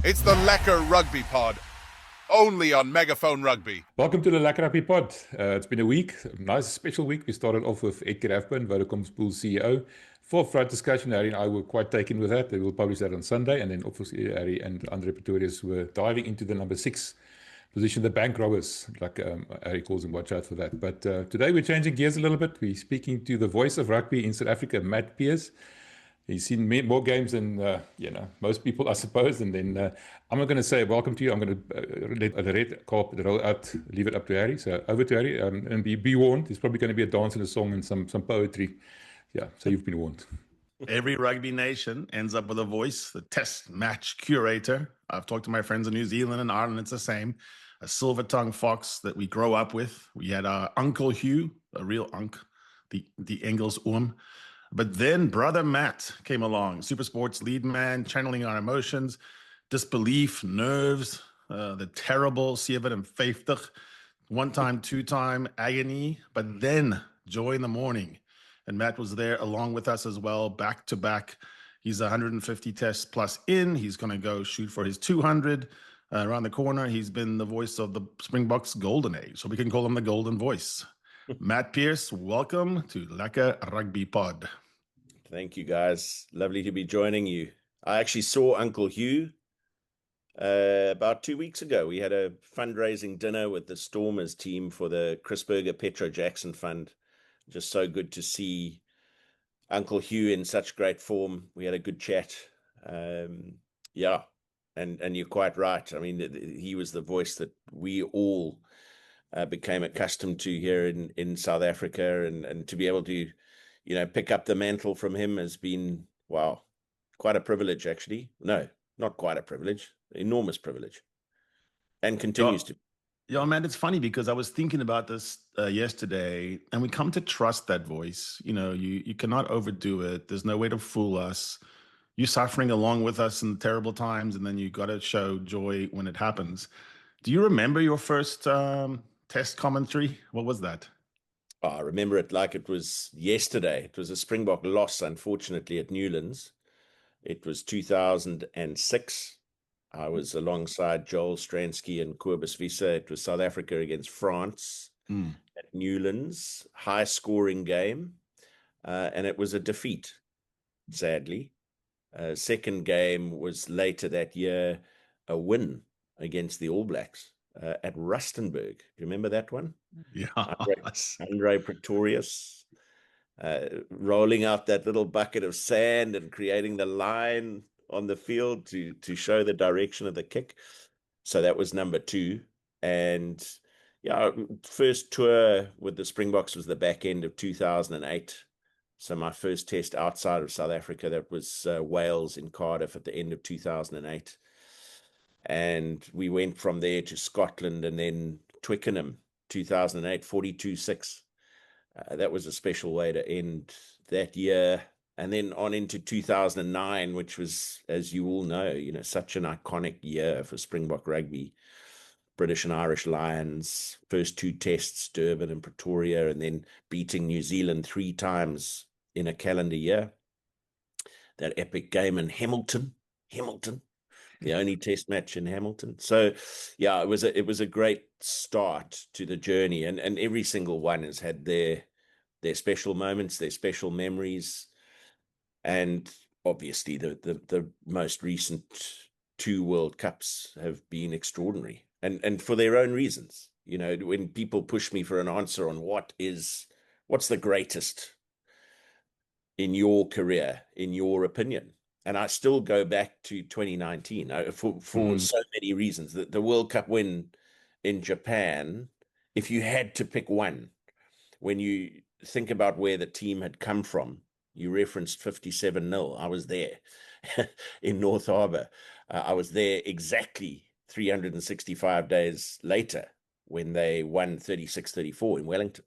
It's the Lekker Rugby Pod, only on Megaphone Rugby. Welcome to the Lekker Rugby Pod. It's been a week, a nice special week. We started off with Edgar Afban, Vodacom's Pool CEO. Forthright discussion, Harry and I were quite taken with that. They will publish that on Sunday. And then obviously Harry and Andre Pretorius were diving into the number 6 position, the bank robbers, like Harry calls them. Watch out for that. But today we're changing gears a little bit. We're speaking to the voice of rugby in South Africa, Matt Pearce. He's seen more games than most people, I suppose. And then I'm not going to say welcome to you. I'm going to let the red carpet roll out, leave it up to Harry. So over to Harry, and be warned. There's probably going to be a dance and a song and some poetry. Yeah, so you've been warned. Every rugby nation ends up with a voice, the test match curator. I've talked to my friends in New Zealand and Ireland. It's the same. A silver-tongued fox that we grow up with. We had our Uncle Hugh, a real unk, the Engels Oom. But then Brother Matt came along, Supersport's lead man, channeling our emotions, disbelief, nerves, the terrible 57, one-time, two-time agony, but then joy in the morning. And Matt was there along with us as well, back to back. He's 150 tests plus in. He's going to go shoot for his 200 around the corner. He's been the voice of the Springboks golden age, so we can call him the golden voice. Matt Pearce, welcome to Lekker Rugby Pod. Thank you, guys. Lovely to be joining you. I actually saw Uncle Hugh about 2 weeks ago. We had a fundraising dinner with the Stormers team for the Chris Berger Petro Jackson Fund. Just so good to see Uncle Hugh in such great form. We had a good chat. And you're quite right. I mean, he was the voice that we all became accustomed to here in South Africa, and to be able to pick up the mantle from him has been, wow, quite a privilege, actually. No, not quite a privilege, enormous privilege, and continues to. Yeah, man, it's funny because I was thinking about this yesterday, and we come to trust that voice. You cannot overdo it. There's no way to fool us. You're suffering along with us in terrible times, and then you got to show joy when it happens. Do you remember your first test commentary? What was that? Oh, I remember it like it was yesterday. It was a Springbok loss, unfortunately, at Newlands. It was 2006. I was alongside Joel Stransky and Kobus Wiese. It was South Africa against France at Newlands. High-scoring game. And it was a defeat, sadly. Second game was later that year, a win against the All Blacks at Rustenburg. Do you remember that one? Yeah. Andre Pretorius rolling out that little bucket of sand and creating the line on the field to show the direction of the kick. So that was number 2. And first tour with the Springboks was the back end of 2008. So my first test outside of South Africa, that was Wales in Cardiff at the end of 2008. And we went from there to Scotland and then Twickenham, 2008, 42-6. That was a special way to end that year. And then on into 2009, which was, as you all know, such an iconic year for Springbok rugby. British and Irish Lions, first 2 tests, Durban and Pretoria, and then beating New Zealand 3 times in a calendar year. That epic game in Hamilton, the only test match in Hamilton. So, yeah, it was a great start to the journey, and every single one has had their special moments, their special memories, and obviously the most recent 2 World Cups have been extraordinary, and for their own reasons. When people push me for an answer on what's the greatest in your career, in your opinion. And I still go back to 2019 for so many reasons. The World Cup win in Japan, if you had to pick one, when you think about where the team had come from, you referenced 57-0. I was there in North Harbour. I was there exactly 365 days later when they won 36-34 in Wellington.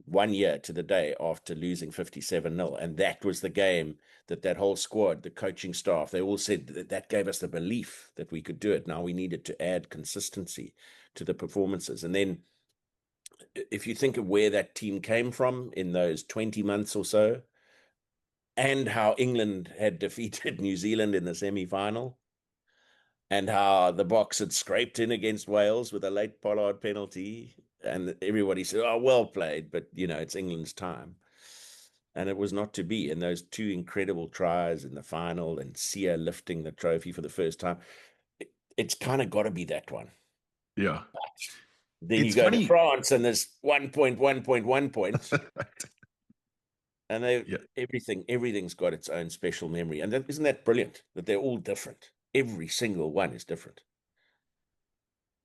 1 year to the day after losing 57-0. And that was the game that whole squad, the coaching staff, they all said that gave us the belief that we could do it. Now we needed to add consistency to the performances. And then if you think of where that team came from in those 20 months or so, and how England had defeated New Zealand in the semi-final, and how the Boks had scraped in against Wales with a late Pollard penalty. And everybody said, oh, well played, but, it's England's time. And it was not to be. And those two incredible tries in the final and Sia lifting the trophy for the first time, it's kind of got to be that one. Yeah. Then It's you go funny. to France and there's 1.1.1 points. And everything's got its own special memory. And isn't that brilliant that they're all different? Every single one is different.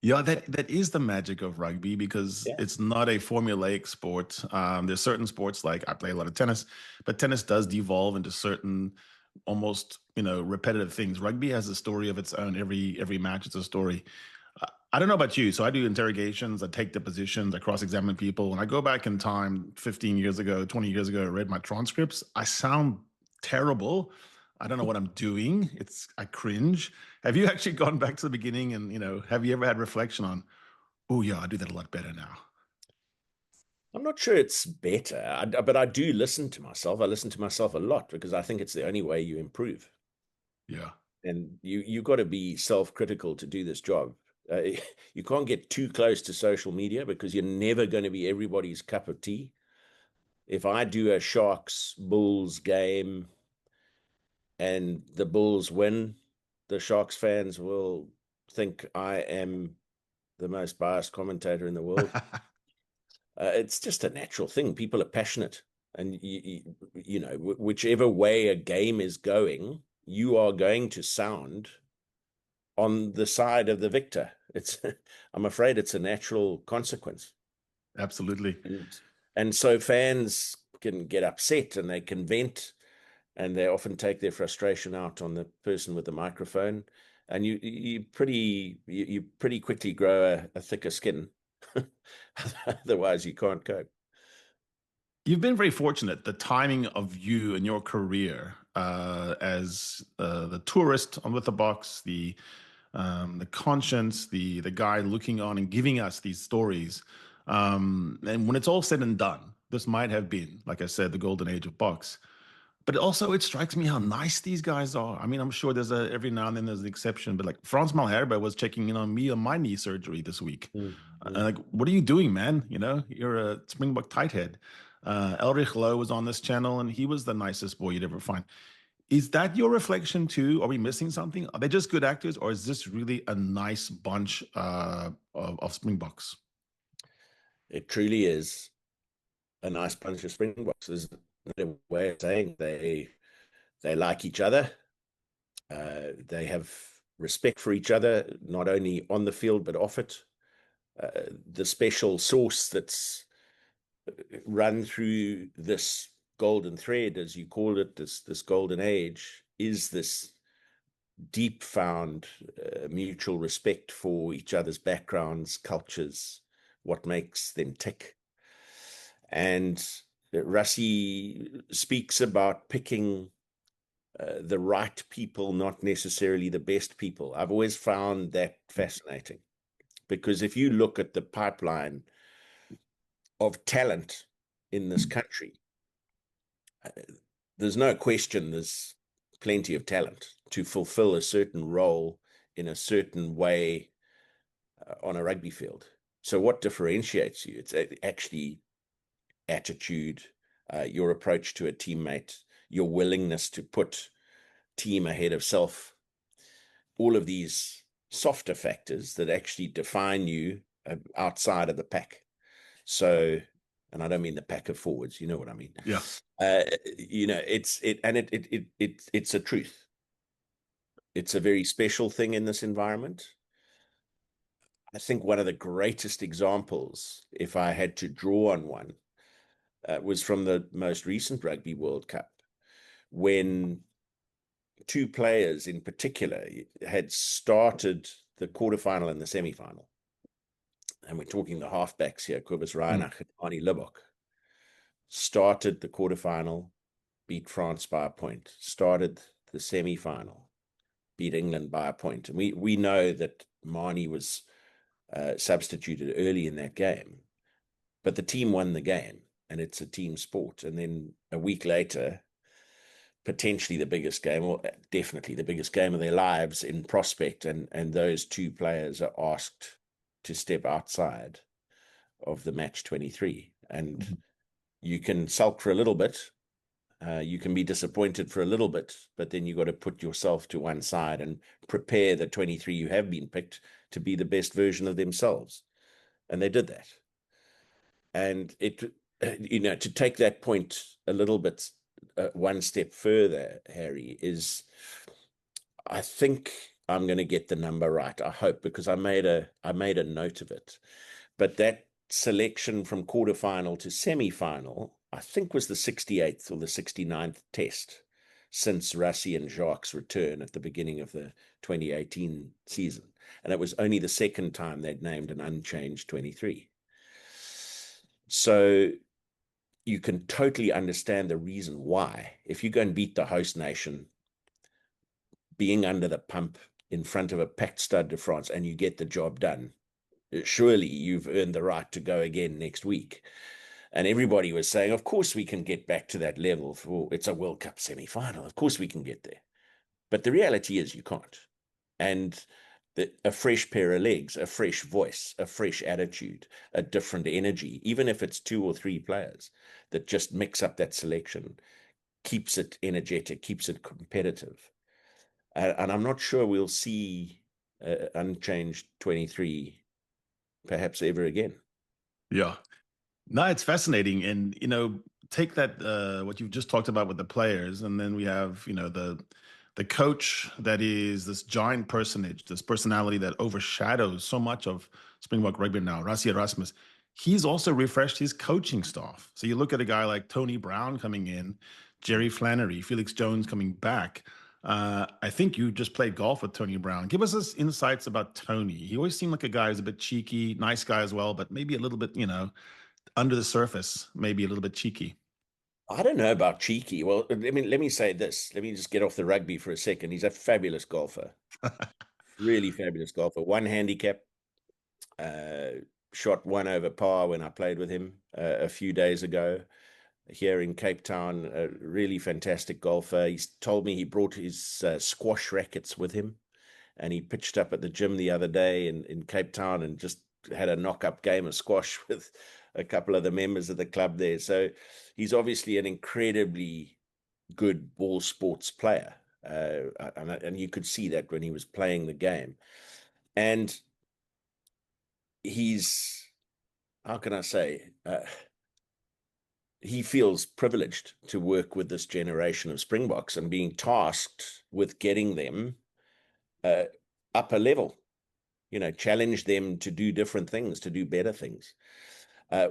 Yeah, that is the magic of rugby, because it's not a formulaic sport. There's certain sports, like I play a lot of tennis, but tennis does devolve into certain almost, repetitive things. Rugby has a story of its own. Every match is a story. I don't know about you. So I do interrogations, I take depositions, I cross-examine people. When I go back in time 15 years ago, 20 years ago, I read my transcripts, I sound terrible. I don't know what I'm doing. I cringe. Have you actually gone back to the beginning and, have you ever had reflection on, oh yeah, I do that a lot better now? I'm not sure it's better, but I do listen to myself. I listen to myself a lot because I think it's the only way you improve. Yeah. And you got to be self-critical to do this job. You can't get too close to social media because you're never going to be everybody's cup of tea. If I do a Sharks Bulls game and the Bulls win, the Sharks fans will think I am the most biased commentator in the world. It's just a natural thing. People are passionate, and whichever way a game is going, you are going to sound on the side of the victor. I'm afraid it's a natural consequence. Absolutely. And so fans can get upset and they can vent, and they often take their frustration out on the person with the microphone. And you pretty quickly grow a thicker skin. Otherwise, you can't cope. You've been very fortunate. The timing of you and your career as the tourist on with the Boks, the conscience, the guy looking on and giving us these stories. And when it's all said and done, this might have been, like I said, the golden age of Boks. But also, it strikes me how nice these guys are. I mean, I'm sure there's every now and then there's an exception, but like Frans Malherbe was checking in on me on my knee surgery this week. Like, what are you doing, man? You're a Springbok tight head. Elrich Lowe was on this channel, and he was the nicest boy you'd ever find. Is that your reflection too? Are we missing something? Are they just good actors, or is this really a nice bunch of Springboks? It truly is a nice bunch of Springboks. There's no way of saying they like each other. They have respect for each other, not only on the field but off it. The special sauce that's run through this golden thread, as you call it, this golden age, is this deep found mutual respect for each other's backgrounds, cultures, what makes them tick. And Rassie speaks about picking the right people, not necessarily the best people. I've always found that fascinating, because if you look at the pipeline of talent in this country, there's no question there's plenty of talent to fulfill a certain role in a certain way on a rugby field. So what differentiates you? It's actually attitude, your approach to a teammate, your willingness to put team ahead of self, all of these softer factors that actually define you outside of the pack. So, and I don't mean the pack of forwards, you know what I mean? Yeah. It's a truth. It's a very special thing in this environment. I think one of the greatest examples, if I had to draw on one, was from the most recent Rugby World Cup, when two players in particular had started the quarterfinal and the semi-final. And we're talking the halfbacks here, Kobus Reinach and Arnie Libbok. Started the quarterfinal, beat France by a point. Started the semi-final, beat England by a point. And we know that Marnie was substituted early in that game, but the team won the game, and it's a team sport. And then a week later, potentially the biggest game, or definitely the biggest game of their lives in prospect, and those two players are asked to step outside of the match 23. And you can sulk for a little bit, you can be disappointed for a little bit, but then you got to put yourself to one side and prepare the 23 you have been picked to be the best version of themselves. And they did that. And it, to take that point a little bit, one step further, Harry, is I think I'm going to get the number right. I hope, because I made a note of it. But that selection from quarterfinal to semi-final, I think, was the 68th or the 69th test since Rassie and Jacques' return at the beginning of the 2018 season. And it was only the second time they'd named an unchanged 23. So you can totally understand the reason why. If you go and beat the host nation, being under the pump in front of a packed Stade de France, and you get the job done, surely you've earned the right to go again next week. And everybody was saying, of course we can get back to that level. It's a World Cup semi-final. Of course we can get there. But the reality is you can't. And a fresh pair of legs, a fresh voice, a fresh attitude, a different energy, even if it's 2 or 3 players that just mix up that selection, keeps it energetic, keeps it competitive. And I'm not sure we'll see unchanged 23 perhaps ever again. Yeah. No, it's fascinating. And, take that, what you've just talked about with the players, and then we have, the coach that is this giant personage, this personality that overshadows so much of Springbok rugby now, Rassie Erasmus. He's also refreshed his coaching staff. So you look at a guy like Tony Brown coming in, Jerry Flannery, Felix Jones coming back. I think you just played golf with Tony Brown. Give us insights about Tony. He always seemed like a guy who's a bit cheeky, nice guy as well, but maybe a little bit, under the surface, maybe a little bit cheeky. I don't know about cheeky. Well, let me say this. Let me just get off the rugby for a second. He's a fabulous golfer. Really fabulous golfer. One handicap, shot 1 over par when I played with him a few days ago here in Cape Town. A really fantastic golfer. He's told me he brought his squash rackets with him, and he pitched up at the gym the other day in Cape Town and just had a knock-up game of squash with a couple of the members of the club there. So he's obviously an incredibly good ball sports player. And you could see that when he was playing the game. And he's, how can I say, he feels privileged to work with this generation of Springboks and being tasked with getting them up a level, challenge them to do different things, to do better things.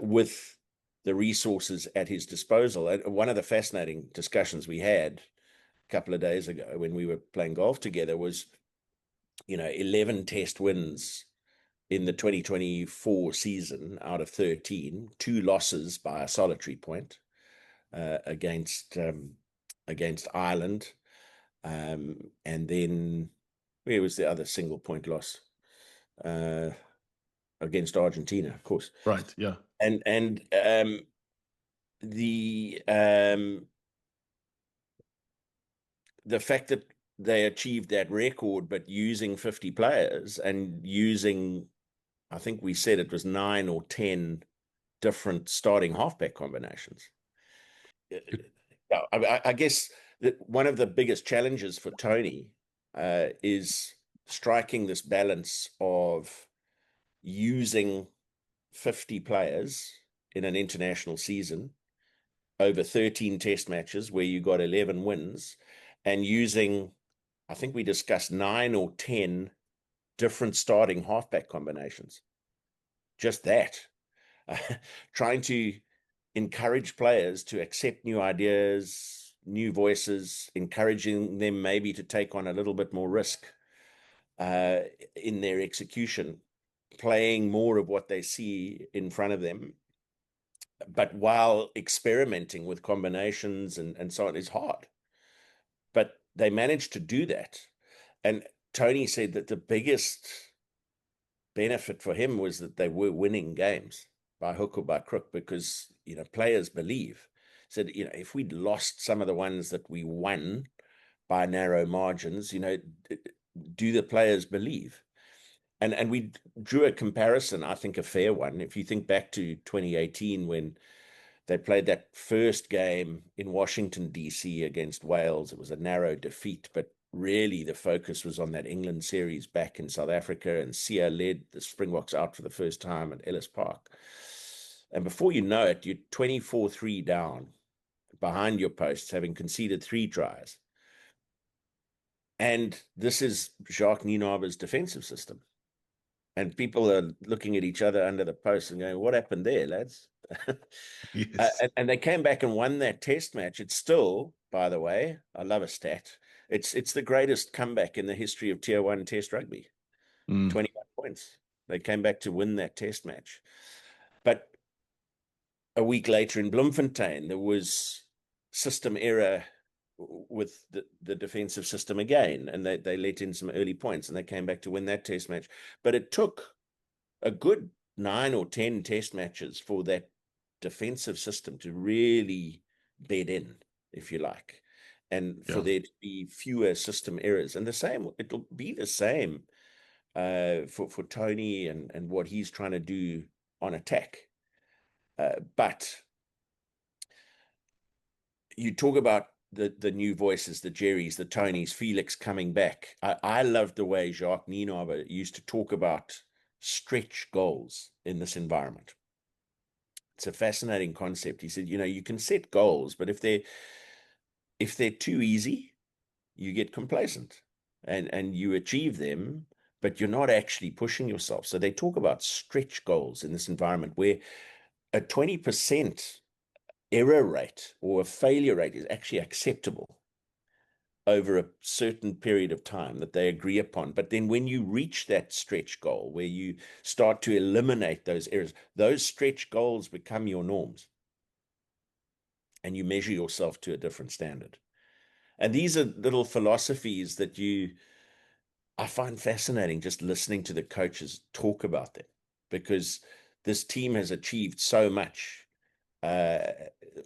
With the resources at his disposal. One of the fascinating discussions we had a couple of days ago when we were playing golf together was, 11 test wins in the 2024 season out of 13, 2 losses by a solitary point against Ireland. And then where was the other single point loss? Against Argentina, of course. Right. Yeah. And the fact that they achieved that record, but using 50 players and using, I think we said it was 9 or 10 different starting halfback combinations. I guess that one of the biggest challenges for Tony is striking this balance of using 50 players in an international season over 13 test matches where you got 11 wins, and using, I think we discussed 9 or 10 different starting halfback combinations. Just that. Trying to encourage players to accept new ideas, new voices, encouraging them maybe to take on a little bit more risk in their execution, playing more of what they see in front of them, but while experimenting with combinations and so on is hard. But they managed to do that. And Tony said that the biggest benefit for him was that they were winning games by hook or by crook, because, players believe. said, if we'd lost some of the ones that we won by narrow margins, do the players believe? And we drew a comparison, I think a fair one. If you think back to 2018 when they played that first game in Washington, D.C. against Wales, it was a narrow defeat, but really the focus was on that England series back in South Africa, and Sia led the Springboks out for the first time at Ellis Park. And before you know it, you're 24-3 down behind your posts, having conceded 3 tries. And this is Jacques Nienaber's defensive system. And people are looking at each other under the post and going, what happened there, lads? Yes. And they came back and won that test match. It's still, by the way, I love a stat. It's the greatest comeback in the history of Tier 1 Test rugby. 21 points. They came back to win that test match. But a week later in Bloemfontein, there was system error with the defensive system again, and they let in some early points, and they came back to win that test match. But it took a good 9 or 10 test matches for that defensive system to really bed in, if you like, and for there to be fewer system errors. And it'll be the same for Tony and what he's trying to do on attack. But you talk about the new voices, the Jerrys, the Tonys, Felix coming back. I loved the way Jacques Nienaber used to talk about stretch goals in this environment. It's a fascinating concept. He said, you can set goals, but if they're too easy, you get complacent and you achieve them, but you're not actually pushing yourself. So they talk about stretch goals in this environment where a 20% error rate or a failure rate is actually acceptable over a certain period of time that they agree upon. But then when you reach that stretch goal where you start to eliminate those errors, those stretch goals become your norms, and you measure yourself to a different standard. And these are little philosophies that I find fascinating, just listening to the coaches talk about them, because this team has achieved so much.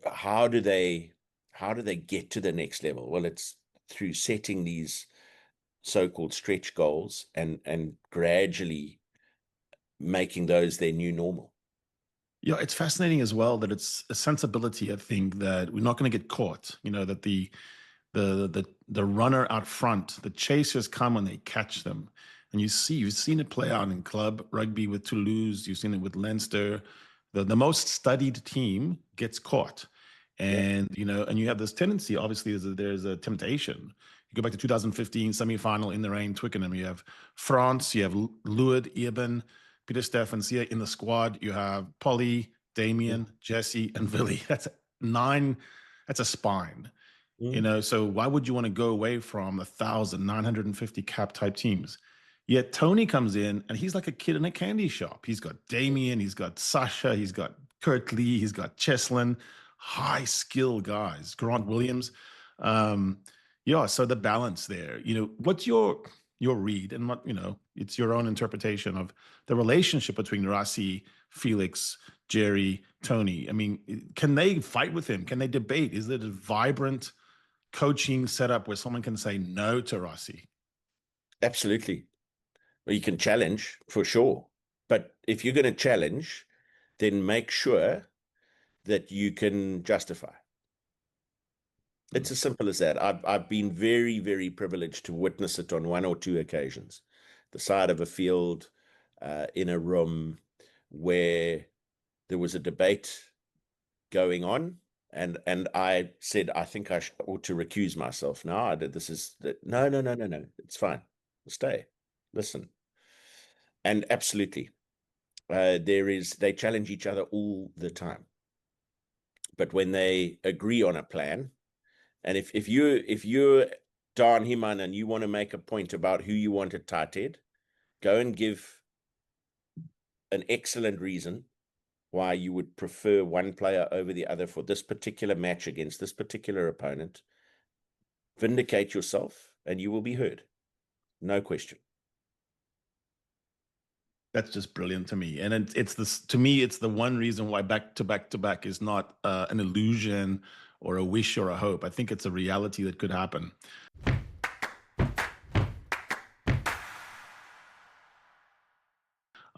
How do they get to the next level? Well, it's through setting these so-called stretch goals and gradually making those their new normal. Yeah, it's fascinating as well that it's a sensibility, I think, that we're not going to get caught. That the runner out front, the chasers come when they catch them. And you've seen it play out in club rugby with Toulouse, you've seen it with Leinster. The most studied team gets caught. And, and you have this tendency, obviously, there's a temptation. You go back to 2015 semi-final in the rain, Twickenham. You have France, you have Leeuward, Eben, Peter Stephensia in the squad. You have Polly, Damien, Jesse, and Willie. That's 9. That's a spine. So why would you want to go away from 1,950 cap type teams? Yet Tony comes in and he's like a kid in a candy shop. He's got Damien, he's got Sasha, he's got Kurt Lee, he's got Cheslin, high skill guys, Grant Williams. So the balance there, what's your read, and what, it's your own interpretation of the relationship between Rassie, Felix, Jerry, Tony. I mean, can they fight with him? Can they debate? Is it a vibrant coaching setup where someone can say no to Rassie? Absolutely. Well, you can challenge for sure. But if you're going to challenge, then make sure that you can justify. It's as simple as that. I've been very, very privileged to witness it on 1 or 2 occasions. The side of a field, in a room where there was a debate going on, and I said, I think I ought to recuse myself. No, no. It's fine. Stay. Listen. And absolutely, they challenge each other all the time. But when they agree on a plan, and if you're Dan Himan and you want to make a point about who you want at tight head, go and give an excellent reason why you would prefer one player over the other for this particular match against this particular opponent. Vindicate yourself and you will be heard. No question. That's just brilliant to me. And it's this, to me, it's the one reason why back to back to back is not an illusion or a wish or a hope. I think it's a reality that could happen.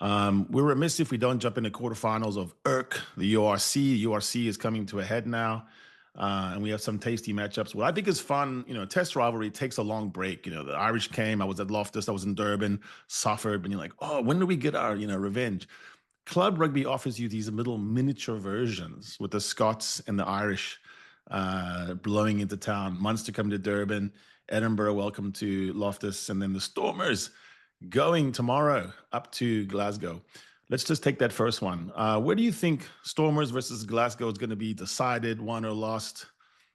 We're remiss if we don't jump into quarterfinals of URC, the URC. URC is coming to a head now. And we have some tasty matchups. What I think is fun, test rivalry takes a long break. The Irish came, I was at Loftus, I was in Durban, suffered, and you're like, oh, when do we get our, revenge? Club rugby offers you these little miniature versions with the Scots and the Irish blowing into town. Munster come to Durban, Edinburgh, welcome to Loftus, and then the Stormers going tomorrow up to Glasgow. Let's just take that first one. Where do you think Stormers versus Glasgow is going to be decided, won or lost?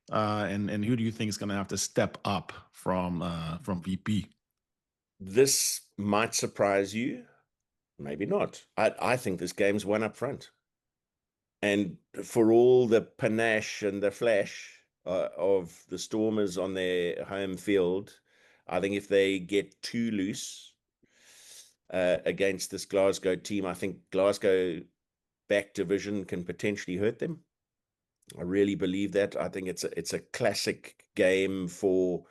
And who do you think is going to have to step up from VP? This might surprise you. Maybe not. I think this game's won up front. And for all the panache and the flash of the Stormers on their home field, I think if they get too loose against this Glasgow team, I think Glasgow back division can potentially hurt them. I really believe that. I think it's a classic game for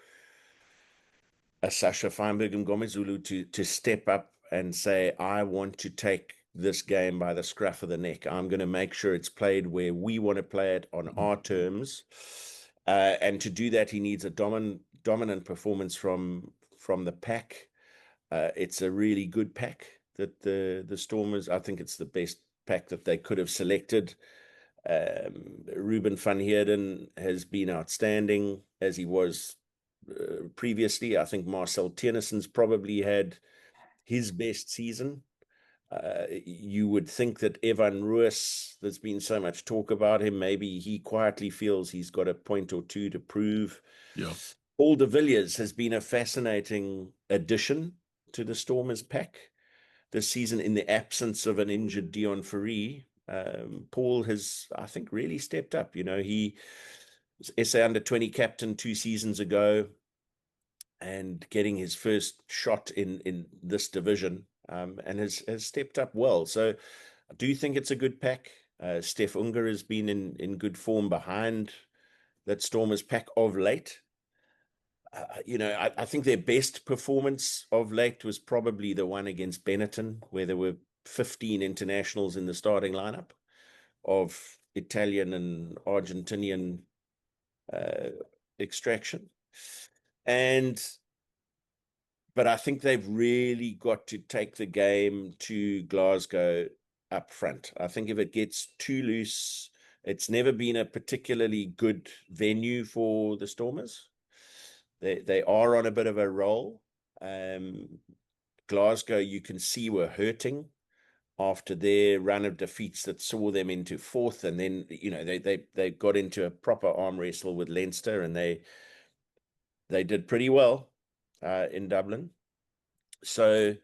a Sasha Feinberg and Gomezulu to step up and say, I want to take this game by the scruff of the neck. I'm going to make sure it's played where we want to play it on our terms. And to do that, he needs a dominant performance from the pack. It's a really good pack that the Stormers, I think it's the best pack that they could have selected. Ruben van Heerden has been outstanding as he was previously. I think Marcel Tennyson's probably had his best season. You would think that Evan Roos, there's been so much talk about him, maybe he quietly feels he's got a point or two to prove. Yeah. Paul de Villiers has been a fascinating addition to the Stormers pack this season in the absence of an injured Dion Fourie. Paul has, I think, really stepped up. He was SA under-20 captain 2 seasons ago and getting his first shot in this division, and has stepped up well. So I do think it's a good pack. Steph Unger has been in good form behind that Stormers pack of late. I think their best performance of late was probably the one against Benetton, where there were 15 internationals in the starting lineup of Italian and Argentinian extraction. But I think they've really got to take the game to Glasgow up front. I think if it gets too loose, it's never been a particularly good venue for the Stormers. They are on a bit of a roll. Glasgow, you can see, were hurting after their run of defeats that saw them into 4th, and then they got into a proper arm wrestle with Leinster, and they did pretty well in Dublin. So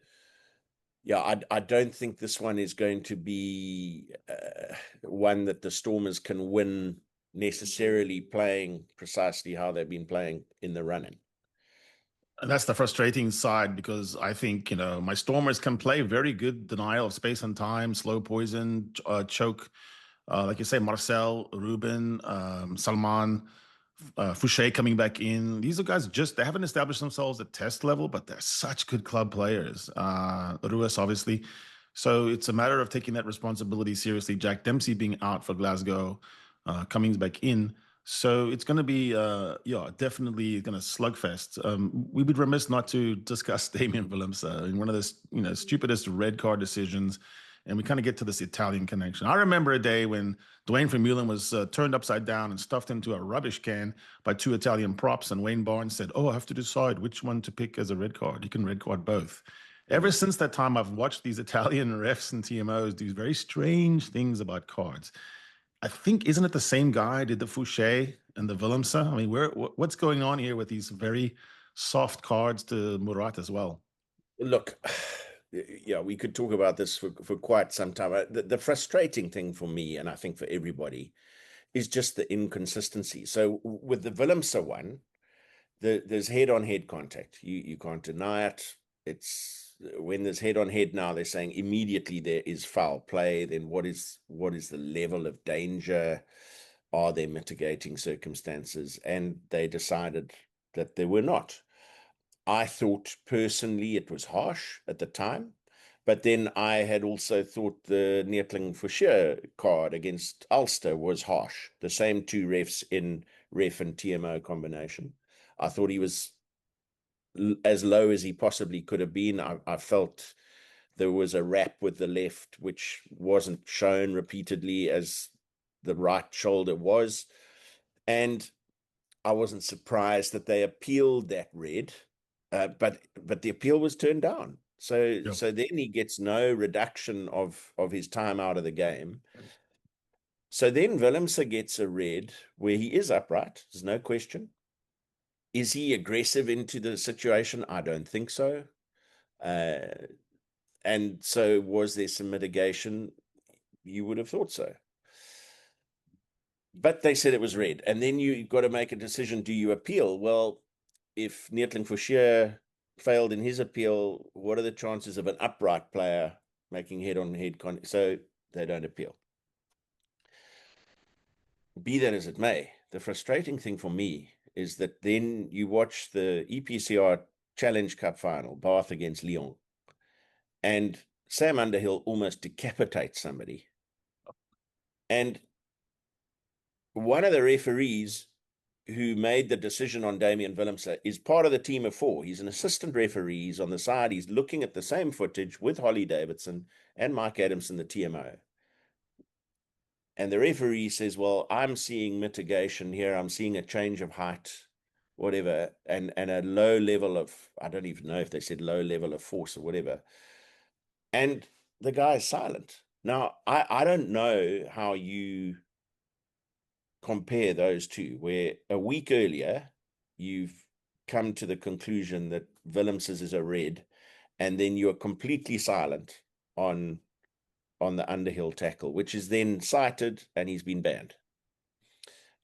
yeah, I don't think this one is going to be one that the Stormers can win necessarily playing precisely how they've been playing in the run-in. And that's the frustrating side, because I think, my Stormers can play very good denial of space and time, slow poison, choke. Like you say, Marcel, Ruben, Salman, Fouché coming back in. These are guys they haven't established themselves at test level, but they're such good club players. Ruas, obviously. So it's a matter of taking that responsibility seriously. Jack Dempsey being out for Glasgow, Cummings back in. So it's going to be, definitely going to slugfest. We would be remiss not to discuss Damian Willemse in one of the, stupidest red card decisions. And we kind of get to this Italian connection. I remember a day when Dwayne Vermeulen was turned upside down and stuffed into a rubbish can by 2 Italian props. And Wayne Barnes said, I have to decide which one to pick as a red card. You can red card both. Ever since that time, I've watched these Italian refs and TMOs do very strange things about cards. I think, isn't it the same guy did the Fouché and the Willemse? I mean, what's going on here with these very soft cards to Murat as well? Look, yeah, we could talk about this for quite some time. The frustrating thing for me, and I think for everybody, is just the inconsistency. So with the Willemse one, there's head-on-head contact. You can't deny it. it's when there's head on head now, they're saying immediately there is foul play. Then what is the level of danger? Are there mitigating circumstances? And they decided that there were not. I thought personally it was harsh at the time, but then I had also thought the Neertling Forshire card against Ulster was harsh. The same two refs in ref and TMO combination. I thought he was as low as he possibly could have been. I felt there was a wrap with the left, which wasn't shown repeatedly as the right shoulder was. And I wasn't surprised that they appealed that red, but the appeal was turned down. So then he gets no reduction of his time out of the game. So then Willemse gets a red where he is upright. There's no question. Is he aggressive into the situation? I don't think so. And so was there some mitigation? You would have thought so. But they said it was red. And then you've got to make a decision. Do you appeal? Well, if Neertling Forshire failed in his appeal, what are the chances of an upright player making head-on-head contact? So they don't appeal. Be that as it may, the frustrating thing for me is that then you watch the EPCR Challenge Cup final, Bath against Lyon, and Sam Underhill almost decapitates somebody. And one of the referees who made the decision on Damian Willemse is part of the team of four. He's an assistant referee. He's on the side. He's looking at the same footage with Holly Davidson and Mike Adamson, the TMO. And the referee says, well, I'm seeing mitigation here. I'm seeing a change of height, whatever, and a low level of, I don't even know if they said low level of force or whatever. And the guy is silent. Now, I don't know how you compare those two, where a week earlier, you've come to the conclusion that Willemse's is a red, and then you're completely silent on the Underhill tackle, which is then cited and he's been banned.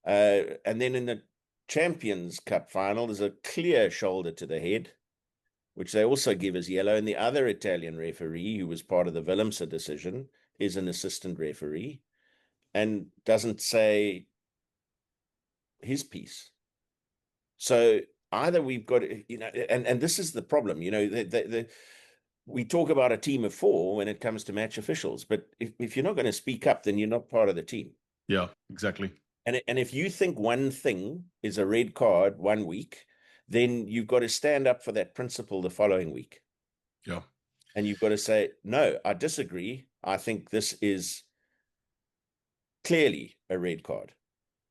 And then in the Champions Cup final, there's a clear shoulder to the head, which they also give as yellow. And the other Italian referee, who was part of the Willemse decision, is an assistant referee and doesn't say his piece. So either we've got, and this is the problem, we talk about a team of four when it comes to match officials, but if you're not going to speak up, then you're not part of the team. Yeah, exactly. And if you think one thing is a red card one week, then you've got to stand up for that principle the following week. Yeah. And you've got to say, no, I disagree. I think this is clearly a red card,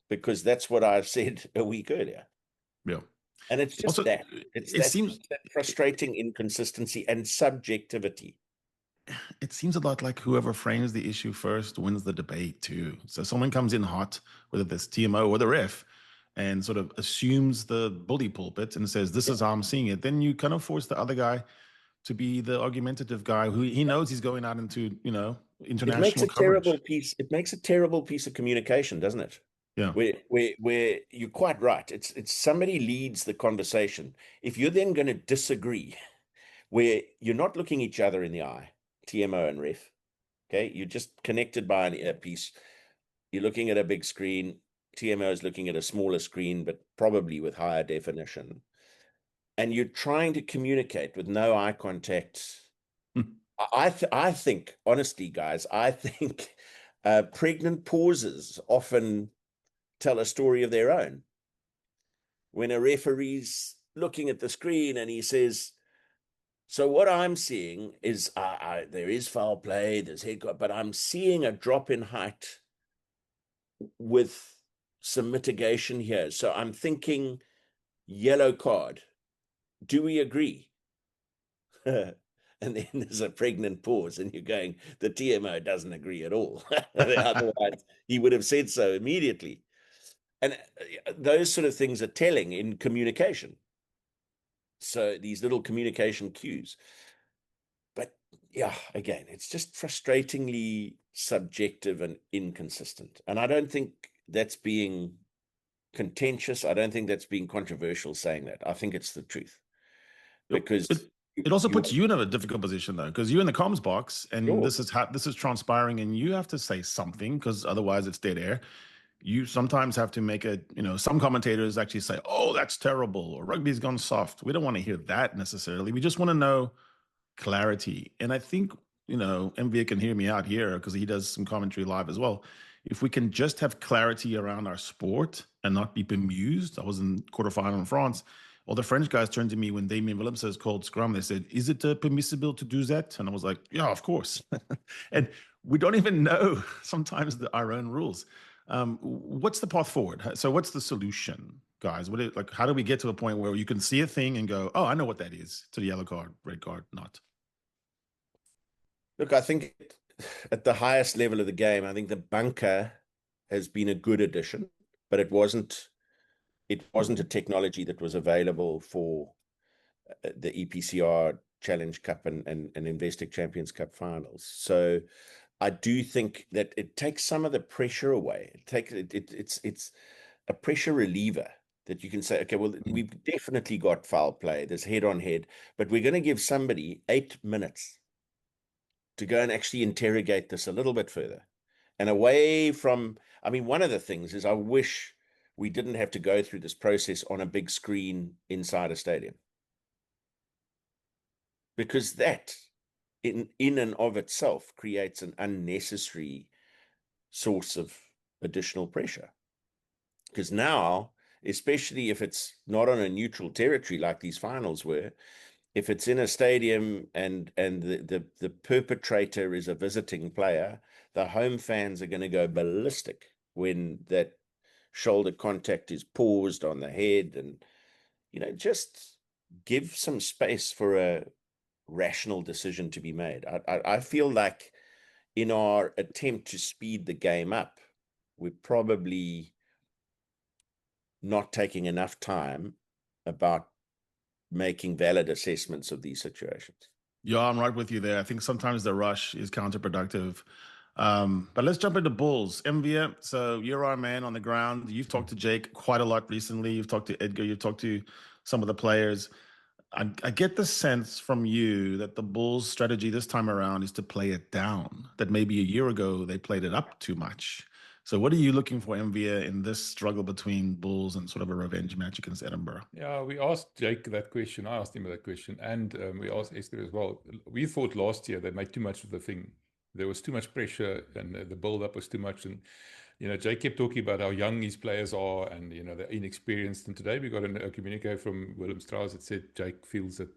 because that's what I've said a week earlier. Yeah. And it's just also, that. It seems that frustrating inconsistency and subjectivity. It seems a lot like whoever frames the issue first wins the debate too. So someone comes in hot, whether that's TMO or the ref, and sort of assumes the bully pulpit and says, this is how I'm seeing it. Then you kind of force the other guy to be the argumentative guy who he knows he's going out into, international coverage. It makes a terrible piece of communication, doesn't it? Yeah. Where you're quite right. It's somebody leads the conversation. If you're then going to disagree, where you're not looking each other in the eye, TMO and ref, okay, you're just connected by an earpiece. You're looking at a big screen. TMO is looking at a smaller screen, but probably with higher definition. And you're trying to communicate with no eye contact. I think, honestly, guys, I think pregnant pauses often tell a story of their own. When a referee's looking at the screen and he says, so what I'm seeing is there is foul play, there's head, but I'm seeing a drop in height with some mitigation here. So I'm thinking yellow card. Do we agree? And then there's a pregnant pause and you're going, the TMO doesn't agree at all. Otherwise, he would have said so immediately. And those sort of things are telling in communication. So these little communication cues. But yeah, again, it's just frustratingly subjective and inconsistent. And I don't think that's being contentious. I don't think that's being controversial saying that. I think it's the truth. Because It also puts you in a difficult position though, because you're in the comms box and Sure. this is transpiring and you have to say something because otherwise it's dead air. You sometimes have to make it, some commentators actually say, oh, that's terrible, or rugby's gone soft. We don't want to hear that necessarily. We just want to know clarity. And I think, MV can hear me out here because he does some commentary live as well. If we can just have clarity around our sport and not be bemused. I was in quarterfinal in France. All the French guys turned to me when Damien Willems says called scrum. They said, is it permissible to do that? And I was like, yeah, of course. And we don't even know sometimes our own rules. What's the path forward? So what's the solution, guys? How do we get to a point where you can see a thing and go, oh, I know what that is, to the yellow card, red card, not? Look, I think at the highest level of the game, I think the bunker has been a good addition, but it wasn't a technology that was available for the EPCR Challenge Cup and Investec Champions Cup finals. So I do think that it takes some of the pressure away. It's a pressure reliever that you can say, okay, well, we've definitely got foul play. There's head on head, but we're going to give somebody 8 minutes to go and actually interrogate this a little bit further and away from, one of the things is I wish we didn't have to go through this process on a big screen inside a stadium, because that in and of itself creates an unnecessary source of additional pressure. Because now, especially if it's not on a neutral territory like these finals were, if it's in a stadium and the perpetrator is a visiting player, the home fans are going to go ballistic when that shoulder contact is paused on the head, and just give some space for a rational decision to be made. I feel like in our attempt to speed the game up, we're probably not taking enough time about making valid assessments of these situations. Yeah, I'm right with you there. I think sometimes the rush is counterproductive. But let's jump into Bulls. MV, so you're our man on the ground. You've talked to Jake quite a lot recently. You've talked to Edgar. You've talked to some of the players. I get the sense from you that the Bulls' strategy this time around is to play it down, that maybe a year ago they played it up too much. So what are you looking for, MV, in this struggle between Bulls and sort of a revenge match against Edinburgh? Yeah, we asked Jake that question. I asked him that question. And we asked Esther as well. We thought last year they made too much of the thing. There was too much pressure and the build-up was too much. And, Jake kept talking about how young his players are and, they're inexperienced. And today we got a communique from Willem Strauss that said Jake feels that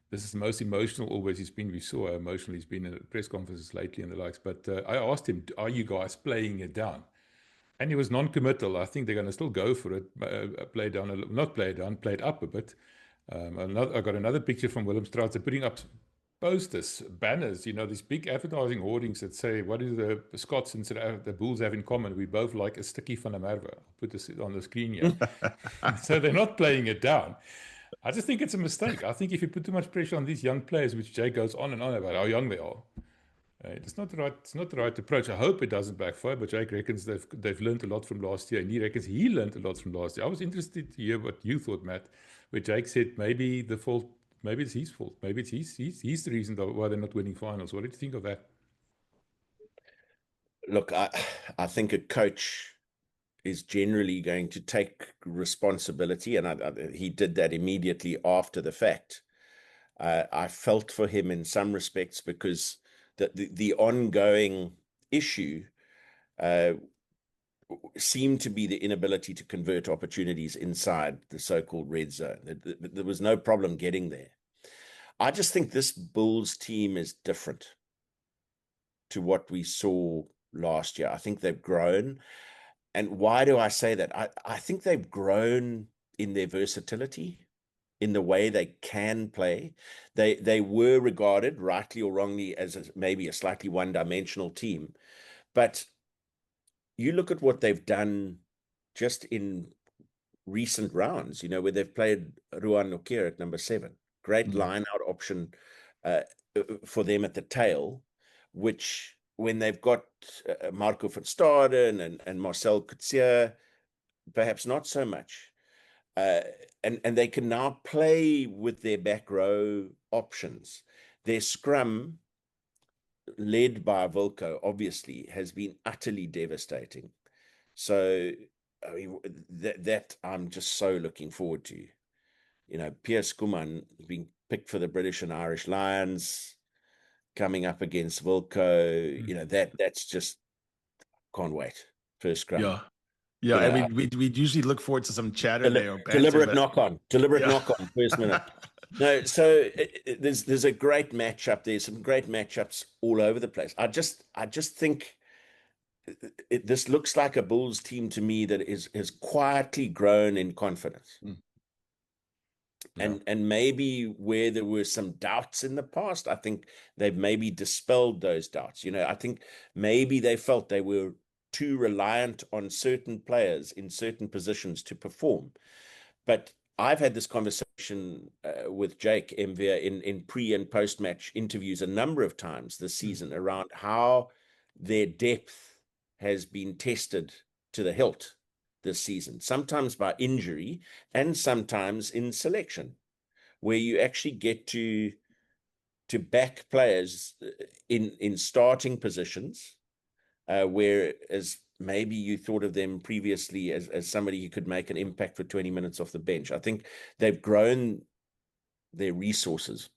this is the most emotional always he's been. We saw how emotional he's been in press conferences lately and the likes. But I asked him, are you guys playing it down? And he was non-committal. I think they're going to still go for it, play down, not play down, play it up a bit. I got another picture from Willem Strauss. They're putting up posters, banners, these big advertising hoardings that say, what do the Scots and the Bulls have in common? We both like a sticky van der Merwe. I'll put this on the screen here. So they're not playing it down. I just think it's a mistake. I think if you put too much pressure on these young players, which Jay goes on and on about how young they are, it's not the right approach. I hope it doesn't backfire, but Jake reckons they've learned a lot from last year, and he reckons he learned a lot from last year. I was interested to hear what you thought, Matt, where Jake said maybe it's his fault. Maybe it's he's the reason why they're not winning finals. What did you think of that? Look, I think a coach is generally going to take responsibility, and he did that immediately after the fact. I felt for him in some respects because the ongoing issue seemed to be the inability to convert opportunities inside the so-called red zone. There was no problem getting there. I just think this Bulls team is different to what we saw last year. I think they've grown. And why do I say that? I think they've grown in their versatility, in the way they can play. They were regarded, rightly or wrongly, as maybe a slightly one-dimensional team. But you look at what they've done just in recent rounds, where they've played Ruan Nokia at number 7. Great line-out option for them at the tail, which when they've got Marco van Staden and Marcel Coetzee, perhaps not so much. and they can now play with their back row options. Their scrum, led by Wilco, obviously, has been utterly devastating. So, I mean, that I'm just so looking forward to. You know, Pearce being picked for the British and Irish Lions, coming up against Wilco, you know, that's just, can't wait. First scrum. Yeah. You I know, mean, we'd usually look forward to some chatter there. Or banter, deliberate but- knock on, first minute. No, so there's a great matchup. There's some great matchups all over the place. I just think this looks like a Bulls team to me that has quietly grown in confidence. And maybe where there were some doubts in the past, I think they've maybe dispelled those doubts. You know, I think maybe they felt they were too reliant on certain players in certain positions to perform. But I've had this conversation with Jake Edinbiurgh in pre and post match interviews a number of times this season around how their depth has been tested to the hilt this season, sometimes by injury and sometimes in selection, where you actually get to back players in starting positions, whereas maybe you thought of them previously as somebody who could make an impact for 20 minutes off the bench. I think they've grown their resources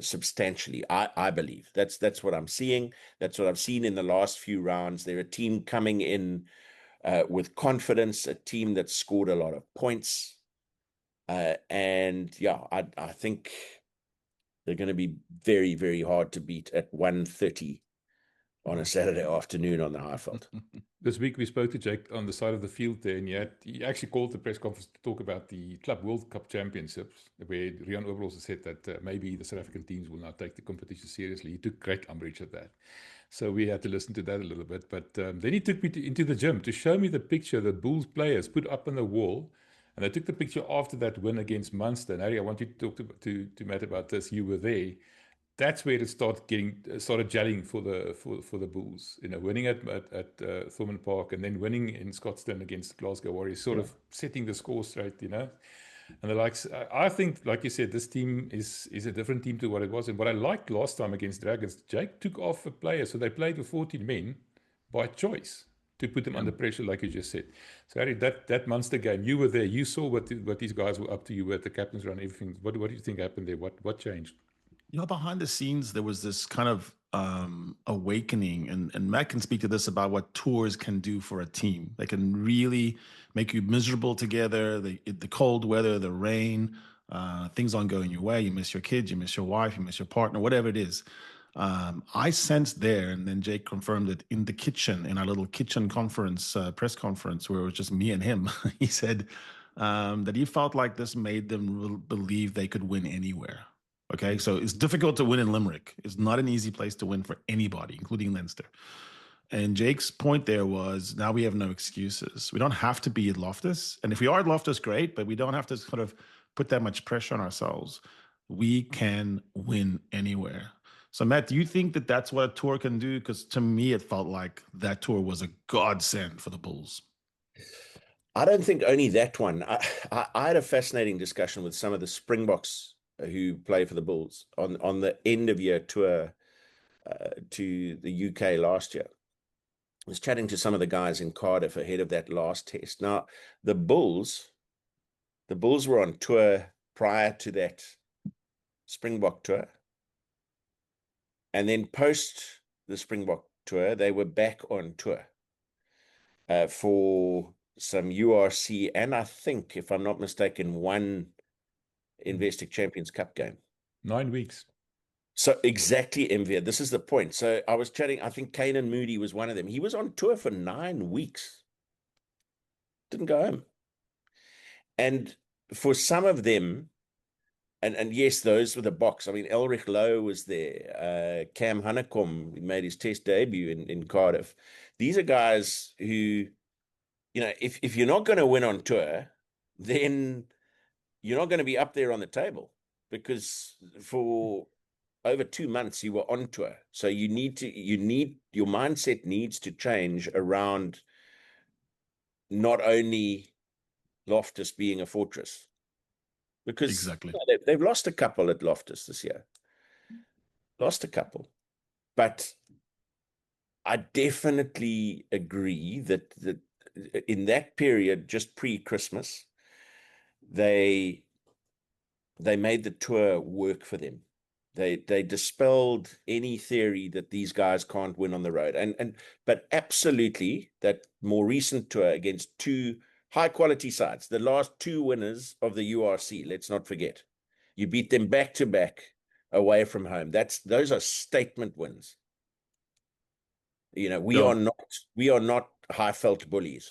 substantially. I believe that's what I'm seeing. That's what I've seen in the last few rounds. They're a team coming in with confidence, a team that scored a lot of points. And yeah, I think they're going to be very, very hard to beat at 1:30 on a Saturday afternoon on the Highveld. This week we spoke to Jake on the side of the field there, and he actually called the press conference to talk about the Club World Cup Championships, where Rian Oberholzer said that maybe the South African teams will now take the competition seriously. He took great umbrage at that. So we had to listen to that a little bit. But then he took me into the gym to show me the picture that Bulls players put up on the wall. And they took the picture after that win against Munster. And Harry, I want you to talk to Matt about this. You were there. That's where it started gelling for the Bulls. You know, winning at Thorman Park and then winning in Scotstoun against the Glasgow Warriors, sort of setting the score straight. You know, and the likes. I think, like you said, this team is a different team to what it was. And what I liked last time against Dragons, Jake took off a player, so they played with 14 men by choice to put them under pressure, like you just said. So Harry, that Munster game, you were there. You saw what these guys were up to. You were at the captain's run, everything. What do you think happened there? What changed? You know, behind the scenes, there was this kind of awakening, and Matt can speak to this about what tours can do for a team. They can really make you miserable together. The cold weather, the rain, things aren't going your way. You miss your kids, you miss your wife, you miss your partner, whatever it is. I sensed there, and then Jake confirmed it in the kitchen, in our little kitchen conference, press conference, where it was just me and him. He said that he felt like this made them believe they could win anywhere. Okay, so it's difficult to win in Limerick. It's not an easy place to win for anybody, including Leinster. And Jake's point there was, now we have no excuses. We don't have to be at Loftus. And if we are at Loftus, great, but we don't have to sort of put that much pressure on ourselves. We can win anywhere. So, Matt, do you think that that's what a tour can do? Because to me, it felt like that tour was a godsend for the Bulls. I don't think only that one. I had a fascinating discussion with some of the Springboks who play for the Bulls on the end of year tour to the UK last year. I was chatting to some of the guys in Cardiff ahead of that last test. Now, the Bulls were on tour prior to that Springbok tour. And then post the Springbok tour, they were back on tour for some URC and I think, if I'm not mistaken, one Investec Champions Cup game. 9 weeks. So exactly, Envia. This is the point. So I was chatting, I think Kanan Moody was one of them. He was on tour for 9 weeks. Didn't go home. And for some of them, and yes, those were the box. I mean, Elrich Lowe was there. Cam Hanekom made his test debut in Cardiff. These are guys who, you know, if you're not going to win on tour, then you're not going to be up there on the table, because for over 2 months you were on tour. So your mindset needs to change around not only Loftus being a fortress. Because Exactly. they've lost a couple at Loftus this year. Lost a couple. But I definitely agree that in that period, just pre-Christmas, they made the tour work for them. They dispelled any theory that these guys can't win on the road. But absolutely, that more recent tour against two high-quality sides, the last two winners of the URC, let's not forget. You beat them back-to-back away from home. Those are statement wins. We are not high-felt bullies.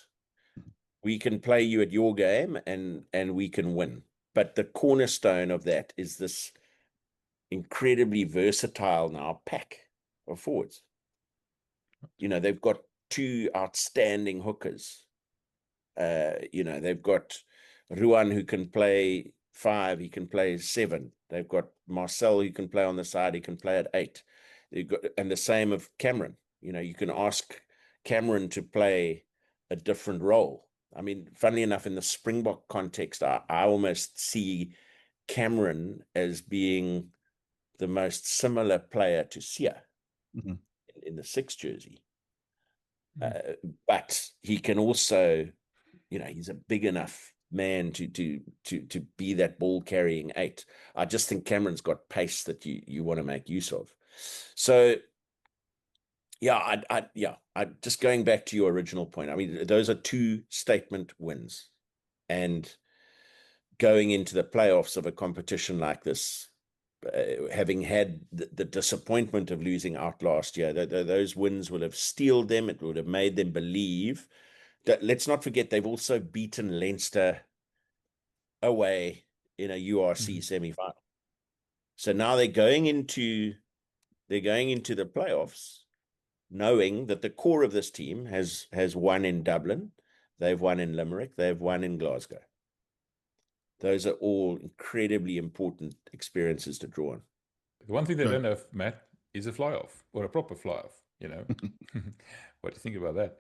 We can play you at your game and we can win. But the cornerstone of that is this incredibly versatile now pack of forwards. They've got two outstanding hookers. They've got Ruan, who can play 5, he can play 7. They've got Marcel, who can play on the side, he can play at 8. And the same of Cameron. You can ask Cameron to play a different role. I mean, funnily enough, in the Springbok context, I almost see Cameron as being the most similar player to Sia in the 6 jersey. But he can also, he's a big enough man to be that ball carrying 8. I just think Cameron's got pace that you want to make use of. So I just going back to your original point. I mean, those are 2 statement wins, and going into the playoffs of a competition like this, having had the disappointment of losing out last year, those wins will have steeled them. It would have made them believe that. Let's not forget, they've also beaten Leinster away in a URC semi-final. So now they're going into the playoffs knowing that the core of this team has won in Dublin, they've won in Limerick, they've won in Glasgow. Those are all incredibly important experiences to draw on. The one thing they don't have, Matt, is a fly-off, or a proper fly-off, What do you think about that?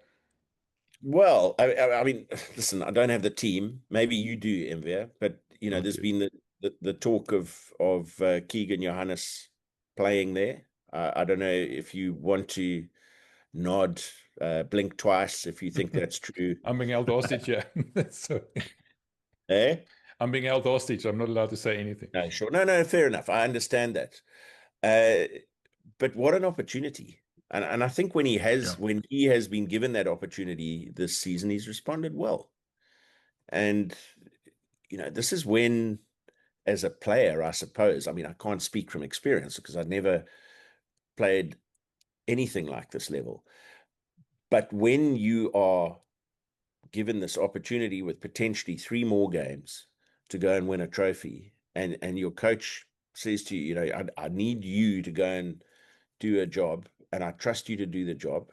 Well, I mean, listen, I don't have the team. Maybe you do, Enver, but, there's been the talk of Keegan Johannes playing there. I don't know if you want to nod, blink twice if you think that's true. I'm being held hostage, yeah. So, I'm being held hostage. I'm not allowed to say anything. No, sure. No, fair enough. I understand that. But what an opportunity. And I think when he has been given that opportunity this season, he's responded well. And, this is when, as a player, I suppose, I mean, I can't speak from experience because I've never played anything like this level. But when you are given this opportunity with potentially 3 more games to go and win a trophy, and your coach says to you, I need you to go and do a job, and I trust you to do the job.